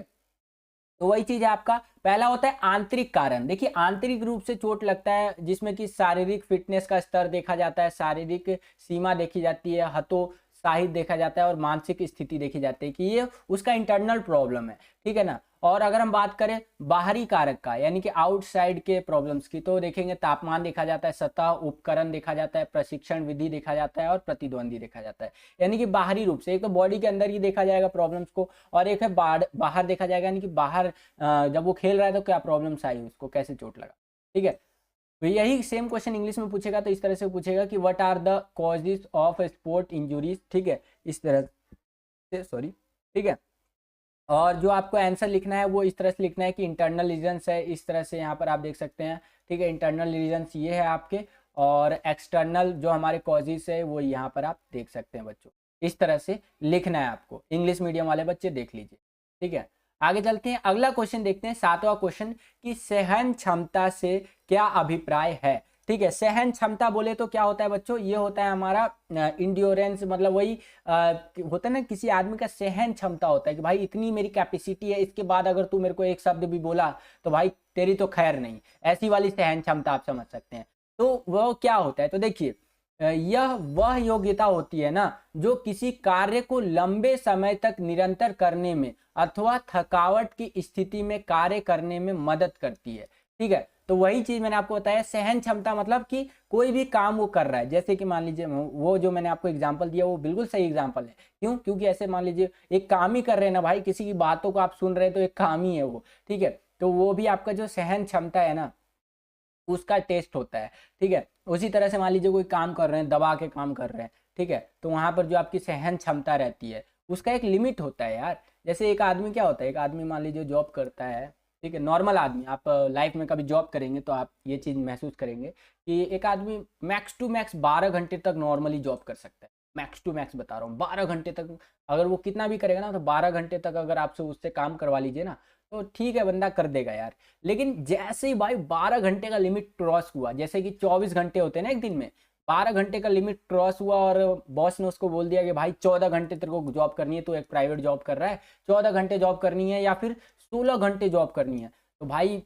तो वही चीज है आपका। पहला होता है आंतरिक कारण। देखिए, आंतरिक रूप से चोट लगता है जिसमें कि शारीरिक फिटनेस का स्तर देखा जाता है, शारीरिक सीमा देखी जाती है, हतोत्साहित देखा जाता है और मानसिक स्थिति देखी जाती है कि ये उसका इंटरनल प्रॉब्लम है। ठीक है ना। और अगर हम बात करें बाहरी कारक का, यानी कि आउटसाइड के प्रॉब्लम्स की, तो देखेंगे तापमान देखा जाता है, सतह उपकरण देखा जाता है, प्रशिक्षण विधि देखा जाता है और प्रतिद्वंदी देखा जाता है। यानी कि बाहरी रूप से एक तो बॉडी के अंदर ही देखा जाएगा प्रॉब्लम्स को, और एक है बाहर देखा जाएगा, यानी कि बाहर जब वो खेल रहा है तो क्या प्रॉब्लम्स आई, उसको कैसे चोट लगा। ठीक है, तो यही सेम क्वेश्चन इंग्लिश में पूछेगा तो इस तरह से पूछेगा कि what are the causes of sport injuries. ठीक है, इस तरह से, सॉरी। ठीक है, और जो आपको आंसर लिखना है वो इस तरह से लिखना है कि इंटरनल रीजंस है, इस तरह से यहाँ पर आप देख सकते हैं। ठीक है, इंटरनल रीजंस ये है आपके, और एक्सटर्नल जो हमारे कॉजेज है वो यहाँ पर आप देख सकते हैं बच्चों। इस तरह से लिखना है आपको, इंग्लिश मीडियम वाले बच्चे देख लीजिए। ठीक है, आगे चलते हैं, अगला क्वेश्चन देखते हैं, सातवां क्वेश्चन कि सहन क्षमता से क्या अभिप्राय है। ठीक है, सहन क्षमता बोले तो क्या होता है बच्चों, ये होता है हमारा इंड्योरेंस, मतलब वही होता है ना, किसी आदमी का सहन क्षमता होता है कि भाई इतनी मेरी कैपेसिटी है, इसके बाद अगर तू मेरे को एक शब्द भी बोला तो भाई तेरी तो खैर नहीं, ऐसी वाली सहन क्षमता आप समझ सकते हैं। तो वह क्या होता है, तो देखिए, यह वह योग्यता होती है ना जो किसी कार्य को लंबे समय तक निरंतर करने में अथवा थकावट की स्थिति में कार्य करने में मदद करती है। ठीक है, तो वही चीज मैंने आपको बताया, सहन क्षमता मतलब कि कोई भी काम वो कर रहा है, जैसे कि मान लीजिए वो जो मैंने आपको एग्जांपल दिया वो बिल्कुल सही एग्जांपल है। क्यों, क्योंकि ऐसे मान लीजिए एक काम ही कर रहे हैं ना भाई, किसी की बातों को आप सुन रहे हैं तो एक काम ही है वो। ठीक है, तो वो भी आपका जो सहन क्षमता है ना उसका टेस्ट होता है। ठीक है, उसी तरह से मान लीजिए कोई काम कर रहे हैं, दबा के काम कर रहे हैं, ठीक है, तो वहां पर जो आपकी सहन क्षमता रहती है उसका एक लिमिट होता है यार। जैसे एक आदमी क्या होता है, एक आदमी मान लीजिए जॉब करता है, ठीक है, नॉर्मल आदमी, आप लाइफ में कभी जॉब करेंगे तो आप ये चीज महसूस करेंगे कि एक आदमी मैक्स टू मैक्स 12 घंटे तक नॉर्मली जॉब कर सकता है। मैक्स टू मैक्स बता रहा हूँ, 12 घंटे तक अगर वो कितना भी करेगा ना, तो 12 घंटे तक अगर आपसे उससे काम करवा लीजिए ना तो ठीक है, बंदा कर देगा यार। लेकिन जैसे ही भाई 12 घंटे का लिमिट क्रॉस हुआ, जैसे कि 24 घंटे होते हैं ना एक दिन में, 12 घंटे का लिमिट क्रॉस हुआ और बॉस ने उसको बोल दिया कि भाई 14 घंटे तेरे को जॉब करनी है, तो एक प्राइवेट जॉब कर रहा है, 14 घंटे जॉब करनी है या फिर 16 घंटे जॉब करनी है, तो भाई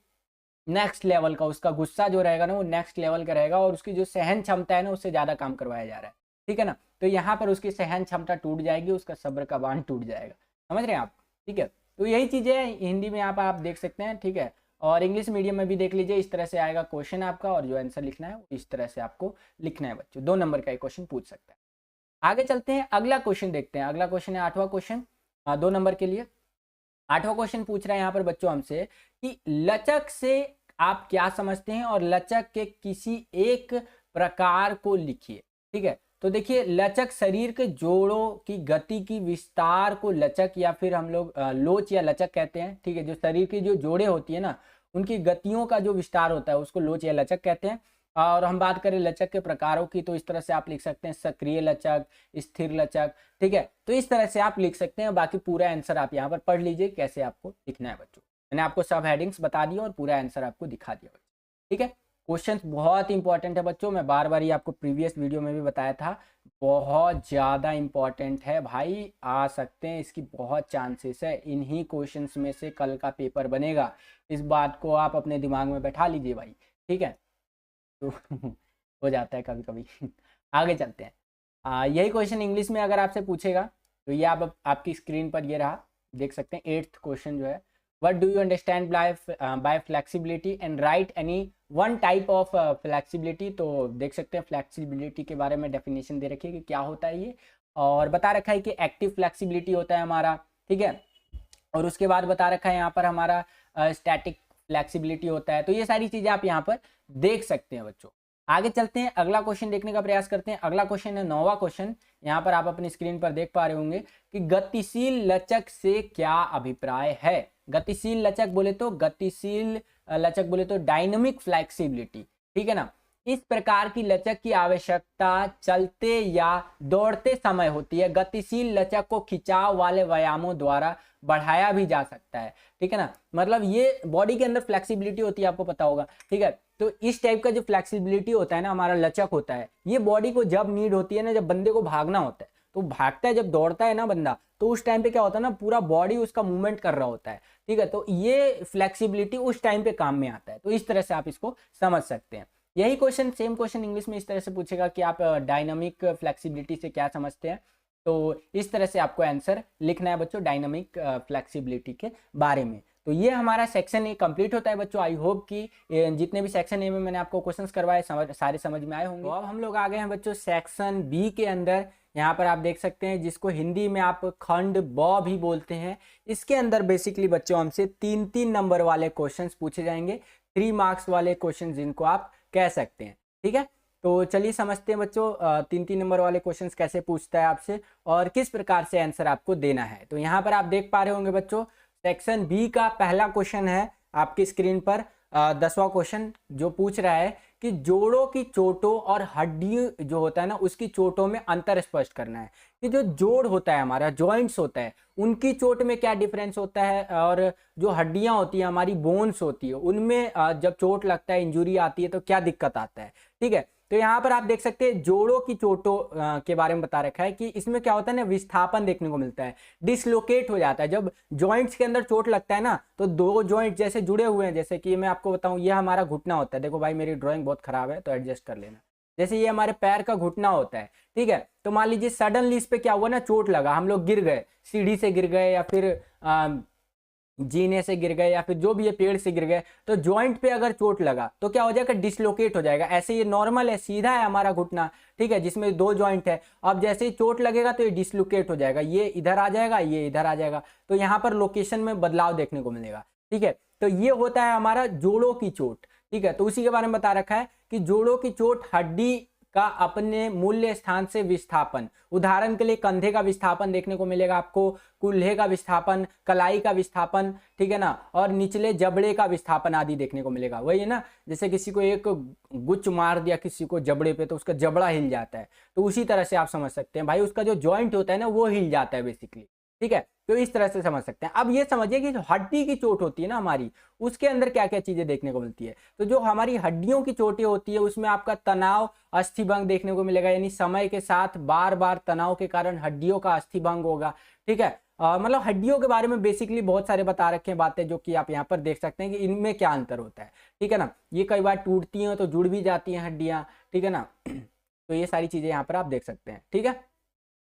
नेक्स्ट लेवल का उसका गुस्सा जो रहेगा ना वो नेक्स्ट लेवल का रहेगा, और उसकी जो सहन क्षमता है ना उससे ज्यादा काम करवाया जा रहा है। ठीक है ना। तो यहाँ पर उसकी सहन क्षमता टूट जाएगी, उसका सब्र का बांध टूट जाएगा। समझ रहे हैं आप, ठीक है। तो यही चीज़ें हिंदी में यहाँ पर आप देख सकते हैं, ठीक है। और इंग्लिश मीडियम में भी देख लीजिए, इस तरह से आएगा क्वेश्चन आपका, और जो आंसर लिखना है इस तरह से आपको लिखना है बच्चों। 2 नंबर का एक क्वेश्चन पूछ सकता है। आगे चलते हैं, अगला क्वेश्चन देखते हैं। अगला क्वेश्चन है 8वां क्वेश्चन, 2 नंबर के लिए। 8वां क्वेश्चन पूछ रहा है यहाँ पर बच्चों हमसे कि लचक से आप क्या समझते हैं, और लचक के किसी एक प्रकार को लिखिए। ठीक है, तो देखिए लचक शरीर के जोड़ों की गति की विस्तार को लचक या फिर हम लोग लोच या लचक कहते हैं। ठीक है, जो शरीर की जो जोड़े होती है ना, उनकी गतियों का जो विस्तार होता है उसको लोच या लचक कहते हैं। और हम बात करें लचक के प्रकारों की, तो इस तरह से आप लिख सकते हैं सक्रिय लचक, स्थिर लचक। ठीक है, तो इस तरह से आप लिख सकते हैं। बाकी पूरा आंसर आप यहाँ पर पढ़ लीजिए कैसे आपको लिखना है बच्चों। मैंने आपको सब हेडिंग्स बता दिया और पूरा आंसर आपको दिखा दिया बच्चों। ठीक है, क्वेश्चन बहुत इंपॉर्टेंट है बच्चों, मैं बार बार ही आपको प्रीवियस वीडियो में भी बताया था, बहुत ज़्यादा इंपॉर्टेंट है भाई। आ सकते हैं, इसकी बहुत चांसेस है, इन्हीं क्वेश्चंस में से कल का पेपर बनेगा। इस बात को आप अपने दिमाग में बैठा लीजिए भाई, ठीक है। तो हो जाता है कभी कभी। आगे चलते हैं। यही क्वेश्चन इंग्लिश में अगर आपसे पूछेगा तो ये आप आपकी स्क्रीन पर ये रहा, देख सकते हैं। 8th क्वेश्चन जो है, what do you understand by flexibility and right any one type of flexibility. तो देख सकते हैं फ्लेक्सिबिलिटी के बारे में डेफिनेशन दे रखी है कि क्या होता है ये, और बता रखा है कि एक्टिव फ्लेक्सिबिलिटी होता है हमारा, ठीक है। और उसके बाद बता रखा है यहाँ पर हमारा स्टैटिक फ्लेक्सिबिलिटी होता है। तो ये सारी चीजें आप यहाँ पर देख सकते हैं बच्चों। आगे चलते हैं, अगला क्वेश्चन देखने का प्रयास करते हैं। अगला क्वेश्चन है 9वां क्वेश्चन, यहाँ पर आप अपनी स्क्रीन पर देख पा रहे होंगे कि गतिशील लचक से क्या अभिप्राय है। गतिशील लचक बोले तो डायनामिक फ्लेक्सिबिलिटी, ठीक है ना। इस प्रकार की लचक की आवश्यकता चलते या दौड़ते समय होती है। गतिशील लचक को खिंचाव वाले व्यायामों द्वारा बढ़ाया भी जा सकता है, ठीक है ना। मतलब ये बॉडी के अंदर फ्लेक्सिबिलिटी होती है, आपको पता होगा, ठीक है। तो इस टाइप का जो फ्लेक्सिबिलिटी होता है ना, हमारा लचक होता है, ये बॉडी को जब नीड होती है ना, जब बंदे को भागना होता है, तो भागता है, जब दौड़ता है ना बंदा, तो उस टाइम पे क्या होता है ना, पूरा बॉडी उसका मूवमेंट कर रहा होता है, ठीक है। तो ये फ्लेक्सिबिलिटी उस टाइम पे काम में आता है। तो इस तरह से आप इसको समझ सकते हैं। यही क्वेश्चन, सेम क्वेश्चन इंग्लिश में इस तरह से पूछेगा कि आप डायनामिक फ्लेक्सिबिलिटी से क्या समझते हैं। तो इस तरह से आपको आंसर लिखना है बच्चों डायनामिक फ्लेक्सिबिलिटी के बारे में। तो ये हमारा सेक्शन ए कंप्लीट होता है बच्चों। आई होप कि जितने भी सेक्शन ए में मैंने आपको क्वेश्चंस करवाए सारे समझ में आए होंगे। तो अब हम लोग आ गए हैं बच्चों सेक्शन बी के अंदर। यहाँ पर आप देख सकते हैं, जिसको हिंदी में आप खंड ब भी बोलते हैं। इसके अंदर बेसिकली बच्चों हमसे 3-3 नंबर वाले क्वेश्चंस पूछे जाएंगे, 3 मार्क्स वाले क्वेश्चन जिनको आप कह सकते हैं, ठीक है। तो चलिए समझते हैं बच्चों 3-3 नंबर वाले क्वेश्चंस कैसे पूछता है आपसे और किस प्रकार से आंसर आपको देना है। तो यहाँ पर आप देख पा रहे होंगे बच्चों, सेक्शन बी का पहला क्वेश्चन है आपकी स्क्रीन पर। 10वां क्वेश्चन जो पूछ रहा है कि जोड़ों की चोटों और हड्डी जो होता है ना, उसकी चोटों में अंतर स्पष्ट करना है। कि जो जोड़ होता है हमारा, जॉइंट्स होता है, उनकी चोट में क्या डिफरेंस होता है, और जो हड्डियां होती है हमारी, बोन्स होती है, उनमें जब चोट लगता है, इंजुरी आती है, तो क्या दिक्कत आता है, ठीक है। तो यहाँ पर आप देख सकते हैं जोड़ों की चोटों के बारे में बता रखा है कि इसमें क्या होता है ना, विस्थापन देखने को मिलता है, डिसलोकेट हो जाता है। जब जॉइंट्स के अंदर चोट लगता है ना, तो 2 जॉइंट जैसे जुड़े हुए हैं, जैसे कि मैं आपको बताऊं, ये हमारा घुटना होता है। देखो भाई मेरी ड्राइंग बहुत खराब है तो एडजस्ट कर लेना। जैसे ये हमारे पैर का घुटना होता है, ठीक है। तो मान लीजिए सडनली इस पे क्या हुआ ना, चोट लगा, हम लोग गिर गए, सीढ़ी से गिर गए या फिर जीने से गिर गए या फिर जो भी है पेड़ से गिर गए, तो जॉइंट पे अगर चोट लगा तो क्या हो जाएगा, डिसलोकेट हो जाएगा। ऐसे ये नॉर्मल है, सीधा है हमारा घुटना, ठीक है, जिसमें 2 जॉइंट है। अब जैसे ही चोट लगेगा तो ये डिसलोकेट हो जाएगा, ये इधर आ जाएगा, ये इधर आ जाएगा। तो यहाँ पर लोकेशन में बदलाव देखने को मिलेगा, ठीक है। तो ये होता है हमारा जोड़ों की चोट, ठीक है। तो उसी के बारे में बता रखा है कि जोड़ों की चोट हड्डी का अपने मूल्य स्थान से विस्थापन, उदाहरण के लिए कंधे का विस्थापन देखने को मिलेगा आपको, कूल्हे का विस्थापन, कलाई का विस्थापन, ठीक है ना, और निचले जबड़े का विस्थापन आदि देखने को मिलेगा। वही है ना, जैसे किसी को एक गुच्च मार दिया किसी को जबड़े पे, तो उसका जबड़ा हिल जाता है। तो उसी तरह से आप समझ सकते हैं भाई, उसका जो जॉइंट होता है ना, वो हिल जाता है बेसिकली, ठीक है। तो इस तरह से समझ सकते हैं। अब ये समझिए कि जो हड्डी की चोट होती है ना हमारी, उसके अंदर क्या क्या चीजें देखने को मिलती है। तो जो हमारी हड्डियों की चोटें होती है, उसमें आपका तनाव, अस्थिभंग देखने को मिलेगा, यानी समय के साथ बार बार तनाव के कारण हड्डियों का अस्थिभंग होगा, ठीक है। मतलब हड्डियों के बारे में बेसिकली बहुत सारे बता रखे हैं बातें, जो कि आप यहाँ पर देख सकते हैं कि इनमें क्या अंतर होता है, ठीक है ना। ये कई बार टूटती हैं तो जुड़ भी जाती हैं हड्डियां, ठीक है ना। तो ये सारी चीजें यहाँ पर आप देख सकते हैं। ठीक है,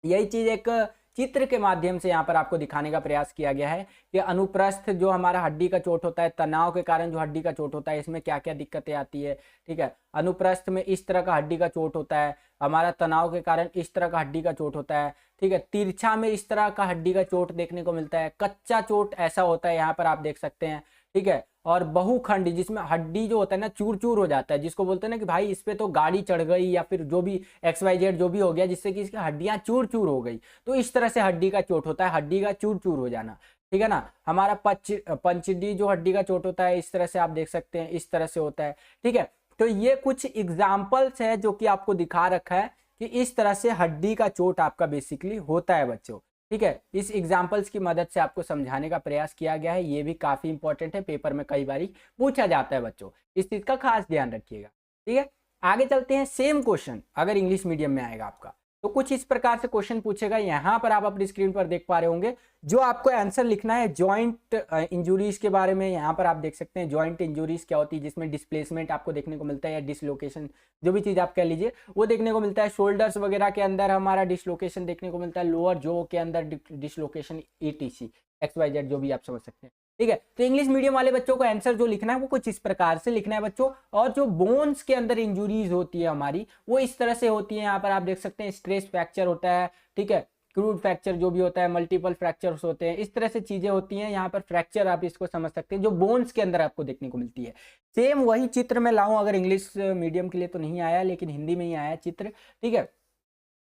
यही चीज एक चित्र के माध्यम से यहाँ पर आपको दिखाने का प्रयास किया गया है कि अनुप्रस्थ जो हमारा हड्डी का चोट होता है, तनाव के कारण जो हड्डी का चोट होता है, इसमें क्या क्या दिक्कतें आती है। ठीक है, अनुप्रस्थ में इस तरह का हड्डी का चोट होता है, हमारा तनाव के कारण इस तरह का हड्डी का चोट होता है। ठीक है, तिरछा में इस तरह का हड्डी का चोट देखने को मिलता है, कच्चा चोट ऐसा होता है, यहाँ पर आप देख सकते हैं। ठीक है, और बहुखंड जिसमें हड्डी जो होता है ना चूर चूर हो जाता है, जिसको बोलते हैं ना कि भाई इस पे तो गाड़ी चढ़ गई या फिर जो भी XYZ जो भी हो गया जिससे कि इसकी हड्डियां चूर चूर हो गई, तो इस तरह से हड्डी का चोट होता है, हड्डी का चूर चूर हो जाना। ठीक है ना, हमारा पंचडी जो हड्डी का चोट होता है, इस तरह से आप देख सकते हैं, इस तरह से होता है। ठीक है, तो ये कुछ एग्जाम्पल्स है जो कि आपको दिखा रखा है कि इस तरह से हड्डी का चोट आपका बेसिकली होता है बच्चों। ठीक है, इस एग्जाम्पल्स की मदद से आपको समझाने का प्रयास किया गया है, ये भी काफी इंपॉर्टेंट है, पेपर में कई बार पूछा जाता है बच्चों, इस चीज का खास ध्यान रखिएगा। ठीक है, आगे चलते हैं। सेम क्वेश्चन अगर इंग्लिश मीडियम में आएगा आपका तो कुछ इस प्रकार से क्वेश्चन पूछेगा, यहाँ पर आप अपनी स्क्रीन पर देख पा रहे होंगे। जो आपको आंसर लिखना है जॉइंट इंजुरीज के बारे में, यहाँ पर आप देख सकते हैं जॉइंट इंजुरीज क्या होती है, जिसमें डिस्प्लेसमेंट आपको देखने को मिलता है या डिसलोकेशन, जो भी चीज आप कह लीजिए वो देखने को मिलता है। शोल्डर्स वगैरह के अंदर हमारा डिसलोकेशन देखने को मिलता है, लोअर जो के अंदर डिसलोकेशन, ETC XYZ जो भी आप समझ सकते हैं। ठीक है, तो इंग्लिश मीडियम वाले बच्चों को आंसर जो लिखना है वो कुछ इस प्रकार से लिखना है बच्चों। और जो बोन्स के अंदर इंजुरीज होती है हमारी, वो इस तरह से होती है, यहाँ पर आप देख सकते हैं स्ट्रेस फ्रैक्चर होता है। ठीक है, क्रूड फ्रैक्चर जो भी होता है, मल्टीपल फ्रैक्चर्स होते हैं, इस तरह से चीजें होती हैं। यहाँ पर फ्रैक्चर आप इसको समझ सकते हैं जो बोन्स के अंदर आपको देखने को मिलती है। सेम वही चित्र मैं लाऊं, अगर इंग्लिश मीडियम के लिए तो नहीं आया लेकिन हिंदी में ही आया चित्र। ठीक है,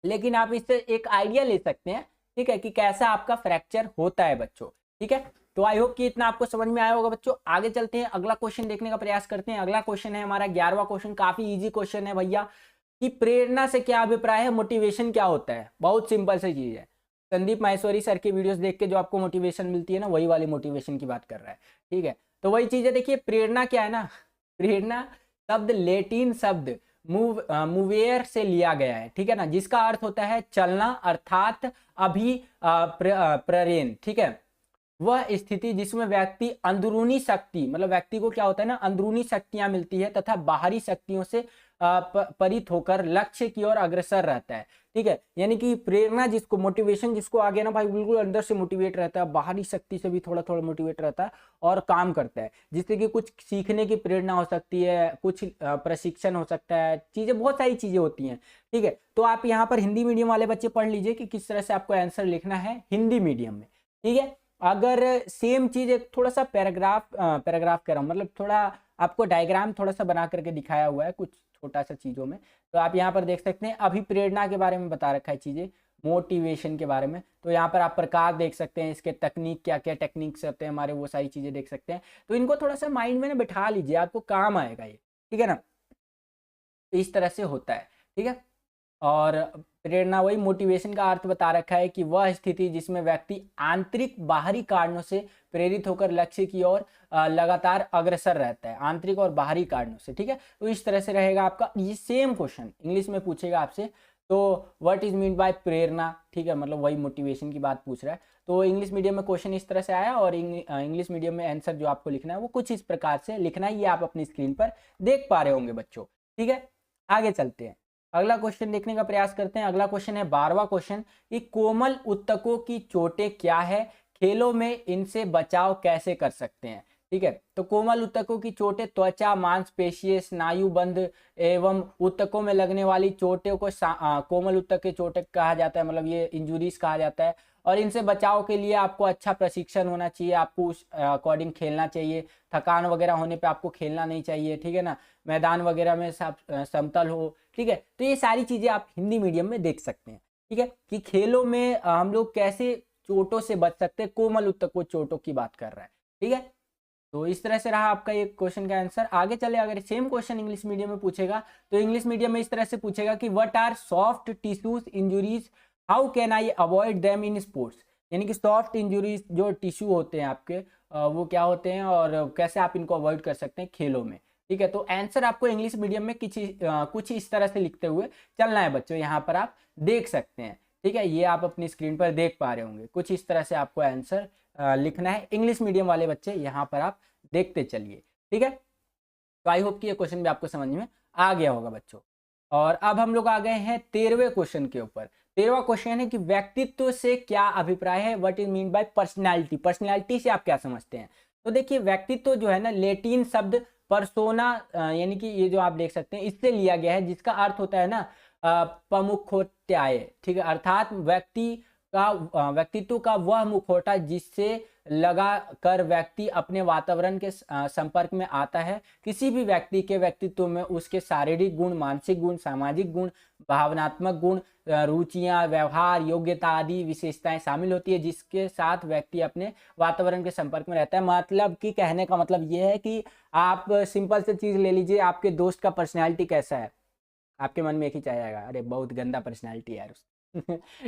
लेकिन आप इससे एक आइडिया ले सकते हैं, ठीक है, कि कैसा आपका फ्रैक्चर होता है बच्चों। ठीक है, तो आई होप कि इतना आपको समझ में आया होगा बच्चों। आगे चलते हैं, अगला क्वेश्चन देखने का प्रयास करते हैं। अगला क्वेश्चन है हमारा 11वां क्वेश्चन, काफी इजी क्वेश्चन है भैया, कि प्रेरणा से क्या अभिप्राय है, मोटिवेशन क्या होता है। बहुत सिंपल सी चीज है, संदीप माहेश्वरी सर की वीडियोस देख के जो आपको मोटिवेशन मिलती है ना, वही वाली मोटिवेशन की बात कर रहा है। ठीक है, तो वही चीज है। देखिए प्रेरणा क्या है ना, प्रेरणा शब्द लेटिन शब्द मूवेयर से लिया गया है। ठीक है ना, जिसका अर्थ होता है चलना, अर्थात प्रेरण। ठीक है, वह स्थिति जिसमें व्यक्ति अंदरूनी शक्ति, मतलब व्यक्ति को क्या होता है ना, अंदरूनी शक्तियां मिलती है तथा बाहरी शक्तियों से परित होकर लक्ष्य की ओर अग्रसर रहता है। ठीक है, यानी कि प्रेरणा जिसको, मोटिवेशन जिसको आ गया ना भाई, बिल्कुल अंदर से मोटिवेट रहता है, बाहरी शक्ति से भी थोड़ा थोड़ा मोटिवेट रहता है और काम करता है, जिससे कि कुछ सीखने की प्रेरणा हो सकती है, कुछ प्रशिक्षण हो सकता है, चीजें बहुत सारी चीजें होती हैं। ठीक है, तो आप यहाँ पर हिंदी मीडियम वाले बच्चे पढ़ लीजिए कि किस तरह से आपको आंसर लिखना है हिंदी मीडियम में। ठीक है, अगर सेम चीज एक थोड़ा सा पैराग्राफ कह रहा हूँ, मतलब थोड़ा आपको डायग्राम थोड़ा सा बना करके दिखाया हुआ है कुछ छोटा सा चीजों में, तो आप यहाँ पर देख सकते हैं। अभी प्रेरणा के बारे में बता रखा है चीजें, मोटिवेशन के बारे में, तो यहाँ पर आप प्रकार देख सकते हैं, इसके तकनीक क्या क्या टेक्निक्स होते हैं हमारे, वो सारी चीजें देख सकते हैं। तो इनको थोड़ा सा माइंड में ना बिठा लीजिए, आपको काम आएगा ये। ठीक है ना, तो इस तरह से होता है। ठीक है, और प्रेरणा वही मोटिवेशन का अर्थ बता रखा है कि वह स्थिति जिसमें व्यक्ति आंतरिक बाहरी कारणों से प्रेरित होकर लक्ष्य की ओर लगातार अग्रसर रहता है, आंतरिक और बाहरी कारणों से। ठीक है, तो इस तरह से रहेगा आपका ये सेम क्वेश्चन इंग्लिश में पूछेगा आपसे, तो व्हाट इज मीन बाय प्रेरणा। ठीक है, मतलब वही मोटिवेशन की बात पूछ रहा है। तो इंग्लिश मीडियम में क्वेश्चन इस तरह से आया, और इंग्लिश मीडियम में आंसर जो आपको लिखना है वो कुछ इस प्रकार से लिखना है, ये आप अपनी स्क्रीन पर देख पा रहे होंगे बच्चों। ठीक है, आगे चलते हैं, अगला क्वेश्चन देखने का प्रयास करते हैं। अगला क्वेश्चन है 12वां क्वेश्चन, कि कोमल उत्तकों की चोटें क्या है, खेलों में इनसे बचाव कैसे कर सकते हैं। ठीक है, तो कोमल उत्तकों की चोटें त्वचा, मांसपेशियां, स्नायु बंध एवं उत्तकों में लगने वाली चोटों को कोमल उत्तक के चोटें कहा जाता है, मतलब ये इंजुरीज कहा जाता है। और इनसे बचाव के लिए आपको अच्छा प्रशिक्षण होना चाहिए, आपको उस अकॉर्डिंग खेलना चाहिए, थकान वगैरह होने पे आपको खेलना नहीं चाहिए। ठीक है ना, मैदान वगैरह में समतल हो। ठीक है, तो ये सारी चीजें आप हिंदी मीडियम में देख सकते हैं। ठीक है, कि खेलों में हम लोग कैसे चोटों से बच सकते हैं, कोमल उत्तकों चोटों की बात कर रहा है। ठीक है, तो इस तरह से रहा आपका ये क्वेश्चन का आंसर। आगे चले, अगर सेम क्वेश्चन इंग्लिश मीडियम में पूछेगा तो इंग्लिश मीडियम में इस तरह से पूछेगा कि what are soft tissues injuries, how can I avoid them in sports. यानी कि सॉफ्ट इंजुरीज जो टिश्यू होते हैं आपके, वो क्या होते हैं और कैसे आप इनको अवॉइड कर सकते हैं खेलों में। ठीक है, तो आंसर आपको इंग्लिश मीडियम में कुछ इस तरह से लिखते हुए चलना है बच्चों, यहाँ पर आप देख सकते हैं। ठीक है, ये आप अपनी स्क्रीन पर देख पा रहे होंगे, कुछ इस तरह से आपको आंसर लिखना है इंग्लिश मीडियम वाले बच्चे, यहाँ पर आप देखते चलिए। ठीक है, तो आई होप कि ये क्वेश्चन भी आपको समझ में आ गया होगा बच्चों। और अब हम लोग आ गए हैं 13वें क्वेश्चन के ऊपर। 13वां क्वेश्चन है कि व्यक्तित्व से क्या अभिप्राय है, what is mean by personality, personality से आप क्या समझते हैं। तो देखिए व्यक्तित्व जो है ना लेटिन शब्द पर्सोना यानी कि ये जो आप देख सकते हैं इससे लिया गया है, जिसका अर्थ होता है ना प्रमुखोत्याय, ठीक है, अर्थात व्यक्तित्व का वह मुखौटा जिससे लगा कर व्यक्ति अपने वातावरण के संपर्क में आता है। किसी भी व्यक्ति के व्यक्तित्व में उसके शारीरिक गुण, मानसिक गुण, सामाजिक गुण, भावनात्मक गुण, रुचियां, व्यवहार, योग्यता आदि विशेषताएं शामिल होती है, जिसके साथ व्यक्ति अपने वातावरण के संपर्क में रहता है। मतलब कि कहने का मतलब यह है कि आप सिंपल से चीज ले लीजिए, आपके दोस्त का पर्सनैलिटी कैसा है, आपके मन में एक ही चाहिए आएगा, अरे बहुत गंदा पर्सनैलिटी है यार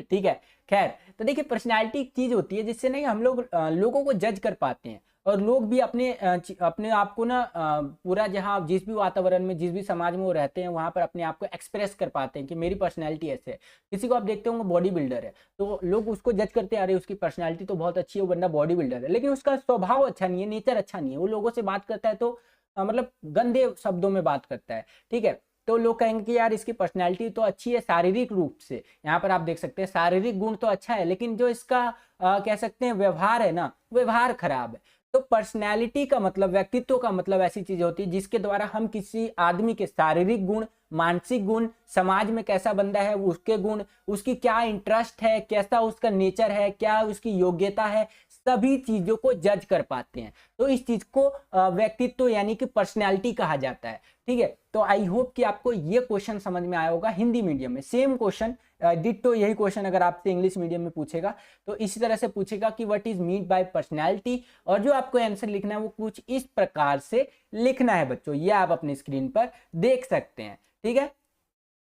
ठीक है। खैर, तो देखिए पर्सनैलिटी एक चीज होती है जिससे नहीं हम लोग लोगों को जज कर पाते हैं, और लोग भी अपने आप को ना पूरा जहाँ जिस भी वातावरण में, जिस भी समाज में वो रहते हैं वहां पर अपने आप को एक्सप्रेस कर पाते हैं कि मेरी पर्सनैलिटी ऐसे है। किसी को आप देखते होंगे बॉडी बिल्डर है, तो लोग उसको जज करते हैं, अरे उसकी पर्सनैलिटी तो बहुत अच्छी है, वो बंदा बॉडी बिल्डर है, लेकिन उसका स्वभाव अच्छा नहीं है, नेचर अच्छा नहीं है, वो लोगों से बात करता है तो मतलब गंदे शब्दों में बात करता है, ठीक है। तो लोग कहेंगे कि यार इसकी पर्सनैलिटी तो अच्छी है शारीरिक रूप से, यहाँ पर आप देख सकते हैं शारीरिक गुण तो अच्छा है, लेकिन जो इसका कह सकते हैं व्यवहार है ना, व्यवहार खराब है। तो पर्सनैलिटी का मतलब, व्यक्तित्व का मतलब ऐसी चीज होती है जिसके द्वारा हम किसी आदमी के शारीरिक गुण, मानसिक गुण, समाज में कैसा बंदा है उसके गुण, उसकी क्या इंटरेस्ट है, कैसा उसका नेचर है, क्या उसकी योग्यता है, सभी चीजों को जज कर पाते हैं। तो इस चीज को व्यक्तित्व यानी कि पर्सनैलिटी कहा जाता है, ठीक है। तो आई होप कि आपको ये क्वेश्चन समझ में आया होगा। हिंदी मीडियम में सेम क्वेश्चन, डिट्टो यही क्वेश्चन अगर आपसे इंग्लिश मीडियम में पूछेगा तो इसी तरह से पूछेगा कि what is mean by personality, और जो आपको आंसर लिखना है वो कुछ इस प्रकार से लिखना है बच्चों, ये आप अपनी स्क्रीन पर देख सकते हैं, ठीक है।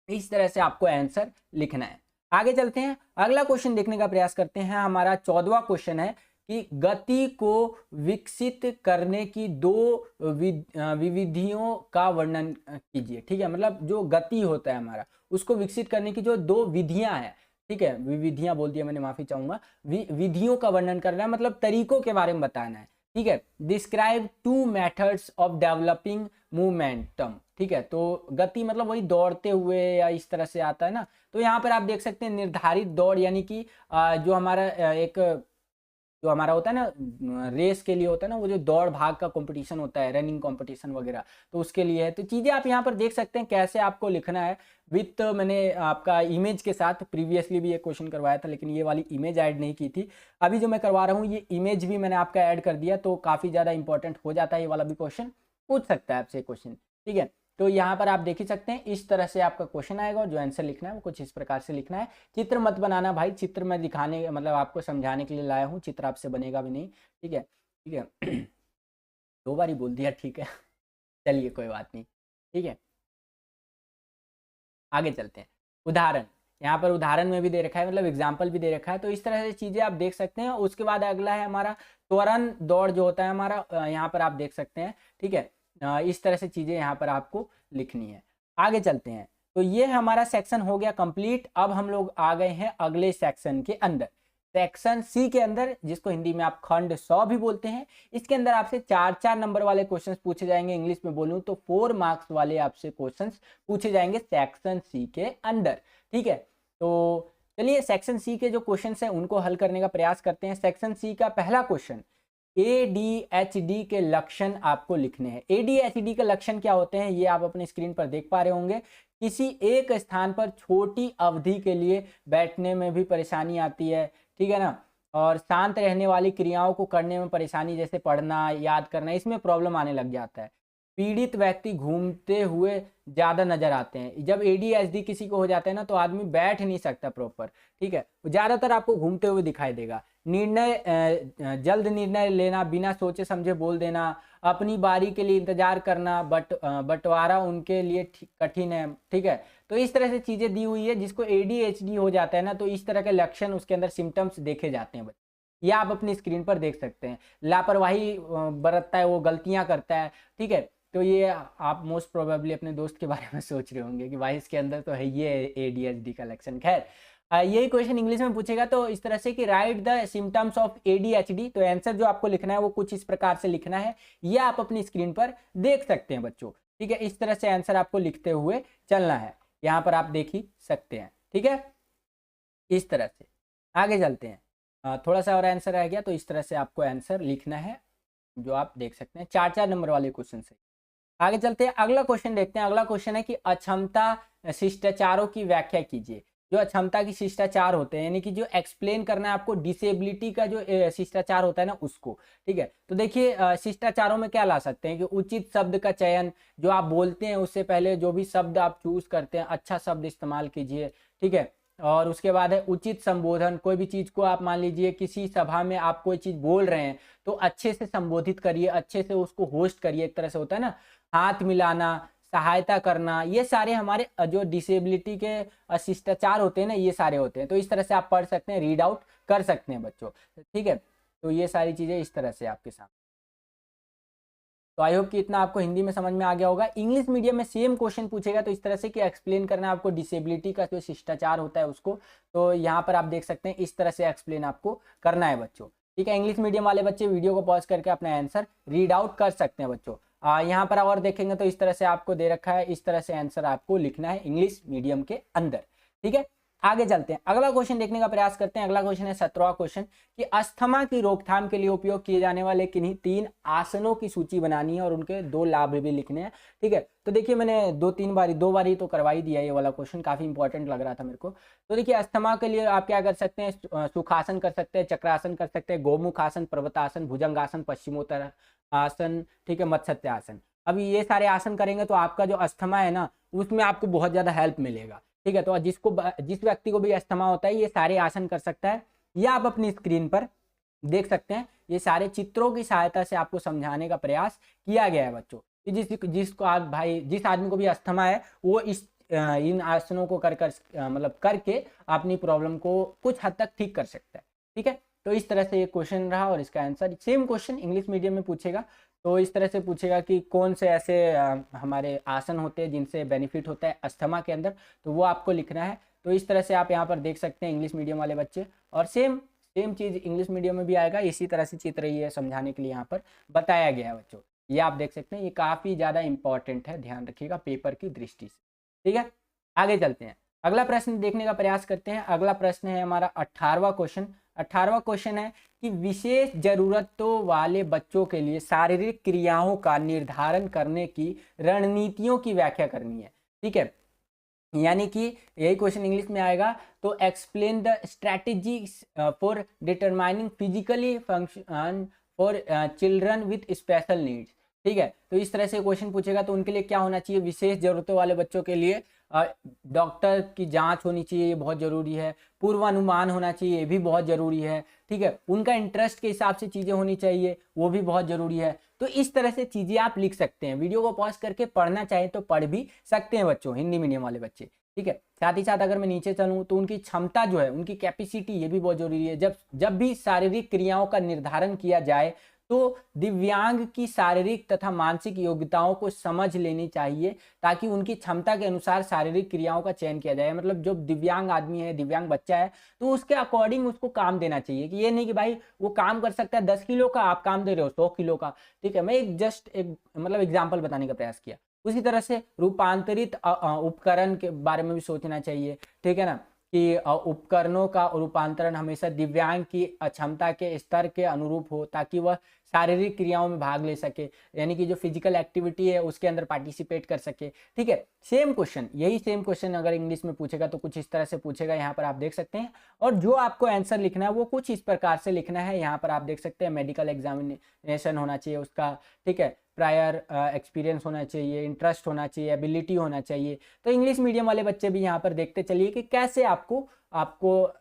इस तरह से आपको आंसर लिखना है। आगे चलते हैं, अगला क्वेश्चन देखने का प्रयास करते हैं। हमारा 14वां क्वेश्चन है कि गति को विकसित करने की दो विधियों का वर्णन कीजिए, ठीक है। मतलब जो गति होता है हमारा, उसको विकसित करने की जो दो विधियां हैं, ठीक है, विधियां बोल दिया मैंने, माफी चाहूंगा, विधियों का वर्णन करना है, मतलब तरीकों के बारे में बताना है, ठीक है। Describe 2 methods of developing momentum, ठीक है। तो गति मतलब वही दौड़ते हुए या इस तरह से आता है ना। तो यहाँ पर आप देख सकते हैं निर्धारित दौड़, यानी कि जो हमारा एक जो हमारा होता है ना रेस के लिए होता है ना, वो जो दौड़ भाग का कंपटीशन होता है, रनिंग कंपटीशन वगैरह, तो उसके लिए है। तो चीजें आप यहाँ पर देख सकते हैं कैसे आपको लिखना है विथ, मैंने आपका इमेज के साथ प्रीवियसली भी एक क्वेश्चन करवाया था, लेकिन ये वाली इमेज ऐड नहीं की थी। अभी जो मैं करवा रहा हूँ ये इमेज भी मैंने आपका ऐड कर दिया, तो काफी ज्यादा इंपॉर्टेंट हो जाता है, ये वाला भी क्वेश्चन पूछ सकता है आपसे क्वेश्चन, ठीक है। तो यहाँ पर आप देख ही सकते हैं इस तरह से आपका क्वेश्चन आएगा, और जो आंसर लिखना है वो कुछ इस प्रकार से लिखना है। चित्र मत बनाना भाई, चित्र मैं दिखाने मतलब आपको समझाने के लिए लाया हूँ, चित्र आपसे बनेगा भी नहीं, ठीक है, ठीक है 2 बार ही बोल दिया, ठीक है चलिए कोई बात नहीं, ठीक है। आगे चलते हैं, उदाहरण, यहाँ पर उदाहरण में भी दे रखा है, मतलब एग्जाम्पल भी दे रखा है, तो इस तरह से चीजें आप देख सकते हैं। उसके बाद अगला है हमारा त्वरण दौड़ जो होता है हमारा, यहाँ पर आप देख सकते हैं, ठीक है। इस तरह से चीजें यहाँ पर आपको लिखनी है। आगे चलते हैं, तो ये हमारा सेक्शन हो गया कंप्लीट। अब हम लोग आ गए हैं अगले सेक्शन के अंदर, सेक्शन सी के अंदर, जिसको हिंदी में आप खंड 100 भी बोलते हैं। इसके अंदर आपसे 4-4 नंबर वाले क्वेश्चंस पूछे जाएंगे, इंग्लिश में बोलूं तो 4 मार्क्स वाले आपसे क्वेश्चंस पूछे जाएंगे सेक्शन सी के अंदर, ठीक है। तो चलिए सेक्शन सी के जो क्वेश्चंस हैं उनको हल करने का प्रयास करते हैं। सेक्शन सी का पहला क्वेश्चन, ADHD के लक्षण आपको लिखने हैं। ADHD के लक्षण क्या होते हैं ये आप अपनी स्क्रीन पर देख पा रहे होंगे। किसी एक स्थान पर छोटी अवधि के लिए बैठने में भी परेशानी आती है, ठीक है ना, और शांत रहने वाली क्रियाओं को करने में परेशानी, जैसे पढ़ना, याद करना, इसमें प्रॉब्लम आने लग जाता है। पीड़ित व्यक्ति घूमते हुए ज्यादा नजर आते हैं। जब ADHD किसी को हो जाता है ना तो आदमी बैठ नहीं सकता प्रॉपर, ठीक है, ज्यादातर आपको घूमते हुए दिखाई देगा। जल्द निर्णय लेना, बिना सोचे समझे बोल देना, अपनी बारी के लिए इंतजार करना, बंटवारा उनके लिए कठिन है, ठीक है। तो इस तरह से चीजें दी हुई है। जिसको ADHD हो जाता है ना तो इस तरह के लक्षण उसके अंदर सिम्टम्स देखे जाते हैं। ये आप अपनी स्क्रीन पर देख सकते हैं। लापरवाही बरतता है, वो गलतियां करता है, ठीक है। तो ये आप मोस्ट प्रोबेबली अपने दोस्त के बारे में सोच रहे होंगे कि भाई इसके अंदर तो है ये ADHD का लक्षण। खैर यही क्वेश्चन इंग्लिश में पूछेगा तो इस तरह से कि right the symptoms of ADHD, तो आंसर जो आपको लिखना है वो कुछ इस प्रकार से लिखना है। ये आप अपनी स्क्रीन पर देख सकते हैं बच्चों, ठीक है। इस तरह से आंसर आपको लिखते हुए चलना है। यहाँ पर आप देख ही सकते हैं। ठीक है, इस तरह से आगे चलते हैं। थोड़ा सा और आंसर रह गया, तो इस तरह से आपको आंसर लिखना है, जो आप देख सकते हैं 4-4 नंबर वाले क्वेश्चन से। आगे चलते हैं, अगला क्वेश्चन देखते हैं। अगला क्वेश्चन है कि अक्षमता शिष्टाचारों की व्याख्या कीजिए। जो अक्षमता की शिष्टाचार होते हैं, यानी कि जो एक्सप्लेन करना है आपको डिसेबिलिटी का जो शिष्टाचार होता है ना, उसको। ठीक है, तो देखिए शिष्टाचारों में क्या ला सकते हैं कि उचित शब्द का चयन, जो आप बोलते हैं उससे पहले जो भी शब्द आप चूज करते हैं अच्छा शब्द इस्तेमाल कीजिए। ठीक है, और उसके बाद है उचित संबोधन। कोई भी चीज को आप मान लीजिए किसी सभा में आप कोई चीज बोल रहे हैं तो अच्छे से संबोधित करिए, अच्छे से उसको होस्ट करिए। एक तरह से होता है ना, हाथ मिलाना, सहायता करना, ये सारे हमारे जो डिसेबिलिटी के शिष्टाचार होते हैं ना, ये सारे होते हैं। तो इस तरह से आप पढ़ सकते हैं, रीड आउट कर सकते हैं बच्चों। ठीक है, तो ये सारी चीजें इस तरह से आपके सामने। तो आई होप कि इतना आपको हिंदी में समझ में आ गया होगा। इंग्लिश मीडियम में सेम क्वेश्चन पूछेगा, तो इस तरह से कि एक्सप्लेन करना है आपको डिसेबिलिटी का जो शिष्टाचार होता है उसको। तो यहाँ पर आप देख सकते हैं इस तरह से एक्सप्लेन आपको करना है बच्चों। ठीक है, इंग्लिश मीडियम वाले बच्चे वीडियो को पॉज करके अपना आंसर रीड आउट कर सकते हैं बच्चों। यहाँ पर और देखेंगे तो इस तरह से आपको दे रखा है, इस तरह से आंसर आपको लिखना है इंग्लिश मीडियम के अंदर। ठीक है, आगे चलते हैं, अगला क्वेश्चन देखने का प्रयास करते हैं। अगला क्वेश्चन है 17वां क्वेश्चन कि अस्थमा की रोकथाम के लिए उपयोग किए जाने वाले किन्हीं 3 आसनों की सूची बनानी है और उनके 2 लाभ भी लिखने हैं। ठीक है, तो देखिए मैंने 2 बारी तो करवा ही दिया, ये वाला क्वेश्चन काफी इंपॉर्टेंट लग रहा था मेरे को। तो देखिए अस्थमा के लिए आप क्या कर सकते हैं, सुखासन कर सकते हैं, चक्रासन कर सकते हैं, गोमुख आसन, पर्वतासन, भुजंगासन, पश्चिमोत्तर आसन, ठीक है, मत्स्य आसन। अभी ये सारे आसन करेंगे तो आपका जो अस्थमा है ना, उसमें आपको बहुत ज्यादा हेल्प मिलेगा। ठीक है, तो जिस व्यक्ति को भी अस्थमा होता है ये सारे आसन कर सकता है। या आप अपनी स्क्रीन पर देख सकते हैं, ये सारे चित्रों की सहायता से आपको समझाने का प्रयास किया गया है बच्चों कि जिस आदमी को भी अस्थमा है वो इन आसनों को मतलब करके अपनी प्रॉब्लम को कुछ हद तक ठीक कर सकता है। ठीक है, तो इस तरह से ये क्वेश्चन रहा और इसका answer same question English medium में पूछेगा। तो इस तरह से पूछेगा कि कौन से ऐसे हमारे आसन होते हैं जिनसे बेनिफिट होता है अस्थमा के अंदर, तो वो आपको लिखना है। तो इस तरह से आप यहाँ पर देख सकते हैं इंग्लिश मीडियम वाले बच्चे, और सेम चीज इंग्लिश मीडियम में भी आएगा। इसी तरह से चित्र ये समझाने के लिए यहाँ पर बताया गया है बच्चों। ये आप देख सकते हैं, ये काफी ज्यादा इंपॉर्टेंट है, ध्यान रखिएगा पेपर की दृष्टि से। ठीक है, आगे चलते हैं, अगला प्रश्न देखने का प्रयास करते हैं। अगला प्रश्न है हमारा 18वां क्वेश्चन। 18वां क्वेश्चन है कि विशेष जरूरतों वाले बच्चों के लिए शारीरिक क्रियाओं का निर्धारण करने की रणनीतियों की व्याख्या करनी है। ठीक है, यानी कि यही क्वेश्चन इंग्लिश में आएगा। तो explain the strategies for determining physically function for children with special needs. ठीक है, तो इस तरह से क्वेश्चन पूछेगा तो उनके लिए क्या होना चाहिए, विशेष जरूरतों वाले बच्चों के लिए डॉक्टर की जांच होनी चाहिए, ये बहुत जरूरी है। पूर्वानुमान होना चाहिए, ये भी बहुत जरूरी है। ठीक है, उनका इंटरेस्ट के हिसाब से चीजें होनी चाहिए, वो भी बहुत जरूरी है। तो इस तरह से चीजें आप लिख सकते हैं। वीडियो को पॉज करके पढ़ना चाहे तो पढ़ भी सकते हैं बच्चों, हिंदी मीडियम वाले बच्चे। ठीक है, साथ ही साथ अगर मैं नीचे चलूँ तो उनकी क्षमता जो है, उनकी कैपेसिटी, ये भी बहुत जरूरी है। जब भी शारीरिक क्रियाओं का निर्धारण किया जाए तो दिव्यांग की शारीरिक तथा मानसिक योग्यताओं को समझ लेनी चाहिए, ताकि उनकी क्षमता के अनुसार शारीरिक क्रियाओं का चयन किया जाए। मतलब जो दिव्यांग आदमी है, दिव्यांग बच्चा है, तो उसके अकॉर्डिंग उसको काम देना चाहिए। कि ये नहीं कि भाई वो काम कर सकता है 10 किलो का, आप काम दे रहे हो 100 किलो का। ठीक है, मैं एक मतलब एग्जाम्पल बताने का प्रयास किया। उसी तरह से रूपांतरित उपकरण के बारे में भी सोचना चाहिए। ठीक है ना, कि उपकरणों का रूपांतरण हमेशा दिव्यांग की क्षमता के स्तर के अनुरूप हो, ताकि वह शारीरिक क्रियाओं में भाग ले सके, यानी कि जो फिजिकल एक्टिविटी है उसके अंदर पार्टिसिपेट कर सके। ठीक है, सेम क्वेश्चन, यही सेम क्वेश्चन अगर इंग्लिश में पूछेगा तो कुछ इस तरह से पूछेगा, यहाँ पर आप देख सकते हैं। और जो आपको आंसर लिखना है वो कुछ इस प्रकार से लिखना है। यहाँ पर आप देख सकते हैं मेडिकल एग्जामिनेशन होना चाहिए उसका। ठीक है, प्रायर एक्सपीरियंस होना चाहिए, इंटरेस्ट होना चाहिए, एबिलिटी होना चाहिए। तो इंग्लिश मीडियम वाले बच्चे भी यहाँ पर देखते चलिए कि कैसे आपको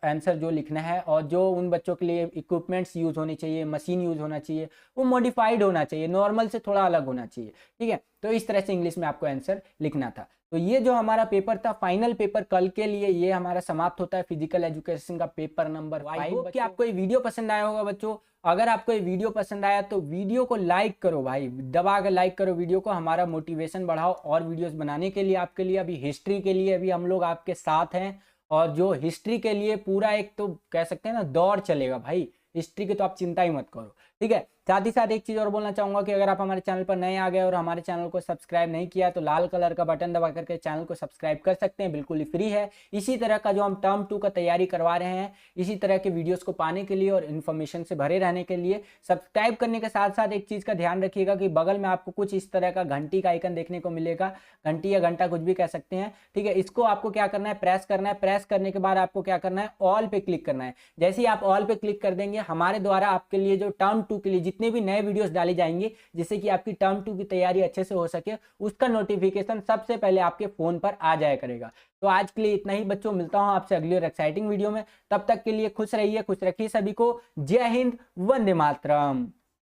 आंसर जो लिखना है, और जो उन बच्चों के लिए इक्विपमेंट्स यूज होनी चाहिए, मशीन यूज होना चाहिए, वो मॉडिफाइड होना चाहिए, नॉर्मल से थोड़ा अलग होना चाहिए। ठीक है, तो इस तरह से इंग्लिश में आपको आंसर लिखना था। तो ये जो हमारा पेपर था, फाइनल पेपर कल के लिए ये हमारा समाप्त होता है, फिजिकल एजुकेशन का पेपर नंबर 5। कि आपको ये वीडियो पसंद आया होगा बच्चों। अगर आपको ये वीडियो पसंद आया तो वीडियो को लाइक करो भाई, दबा कर लाइक करो वीडियो को, हमारा मोटिवेशन बढ़ाओ और वीडियोस बनाने के लिए। आपके लिए अभी हिस्ट्री के लिए अभी हम लोग आपके साथ हैं, और जो हिस्ट्री के लिए पूरा एक तो कह सकते हैं ना दौड़ चलेगा भाई, हिस्ट्री की तो आप चिंता ही मत करो। ठीक है, साथ ही साथ एक चीज़ और बोलना चाहूँगा कि अगर आप हमारे चैनल पर नए आ गए और हमारे चैनल को सब्सक्राइब नहीं किया तो लाल कलर का बटन दबा करके चैनल को सब्सक्राइब कर सकते हैं, बिल्कुल ही फ्री है। इसी तरह का जो हम टर्म 2 का तैयारी करवा रहे हैं, इसी तरह के वीडियोस को पाने के लिए और इन्फॉर्मेशन से भरे रहने के लिए सब्सक्राइब करने के साथ साथ एक चीज़ का ध्यान रखिएगा कि बगल में आपको कुछ इस तरह का घंटी का आइकन देखने को मिलेगा, घंटी या घंटा कुछ भी कह सकते हैं, ठीक है। इसको आपको क्या करना है, प्रेस करना है। प्रेस करने के बाद आपको क्या करना है, ऑल पे क्लिक करना है। जैसे ही आप ऑल पे क्लिक कर देंगे, हमारे द्वारा आपके लिए जो टर्म 2 के लिए जितने भी नए वीडियोस डाले जाएंगे जिससे कि आपकी टर्म 2 की तैयारी अच्छे से हो सके, उसका नोटिफिकेशन सबसे पहले आपके फोन पर आ जाया करेगा। तो आज के लिए इतना ही बच्चों, मिलता हूं आपसे अगली और एक्साइटिंग वीडियो में। तब तक के लिए खुश रहिए, खुश रखिए सभी को। जय हिंद, वंदे मातरम।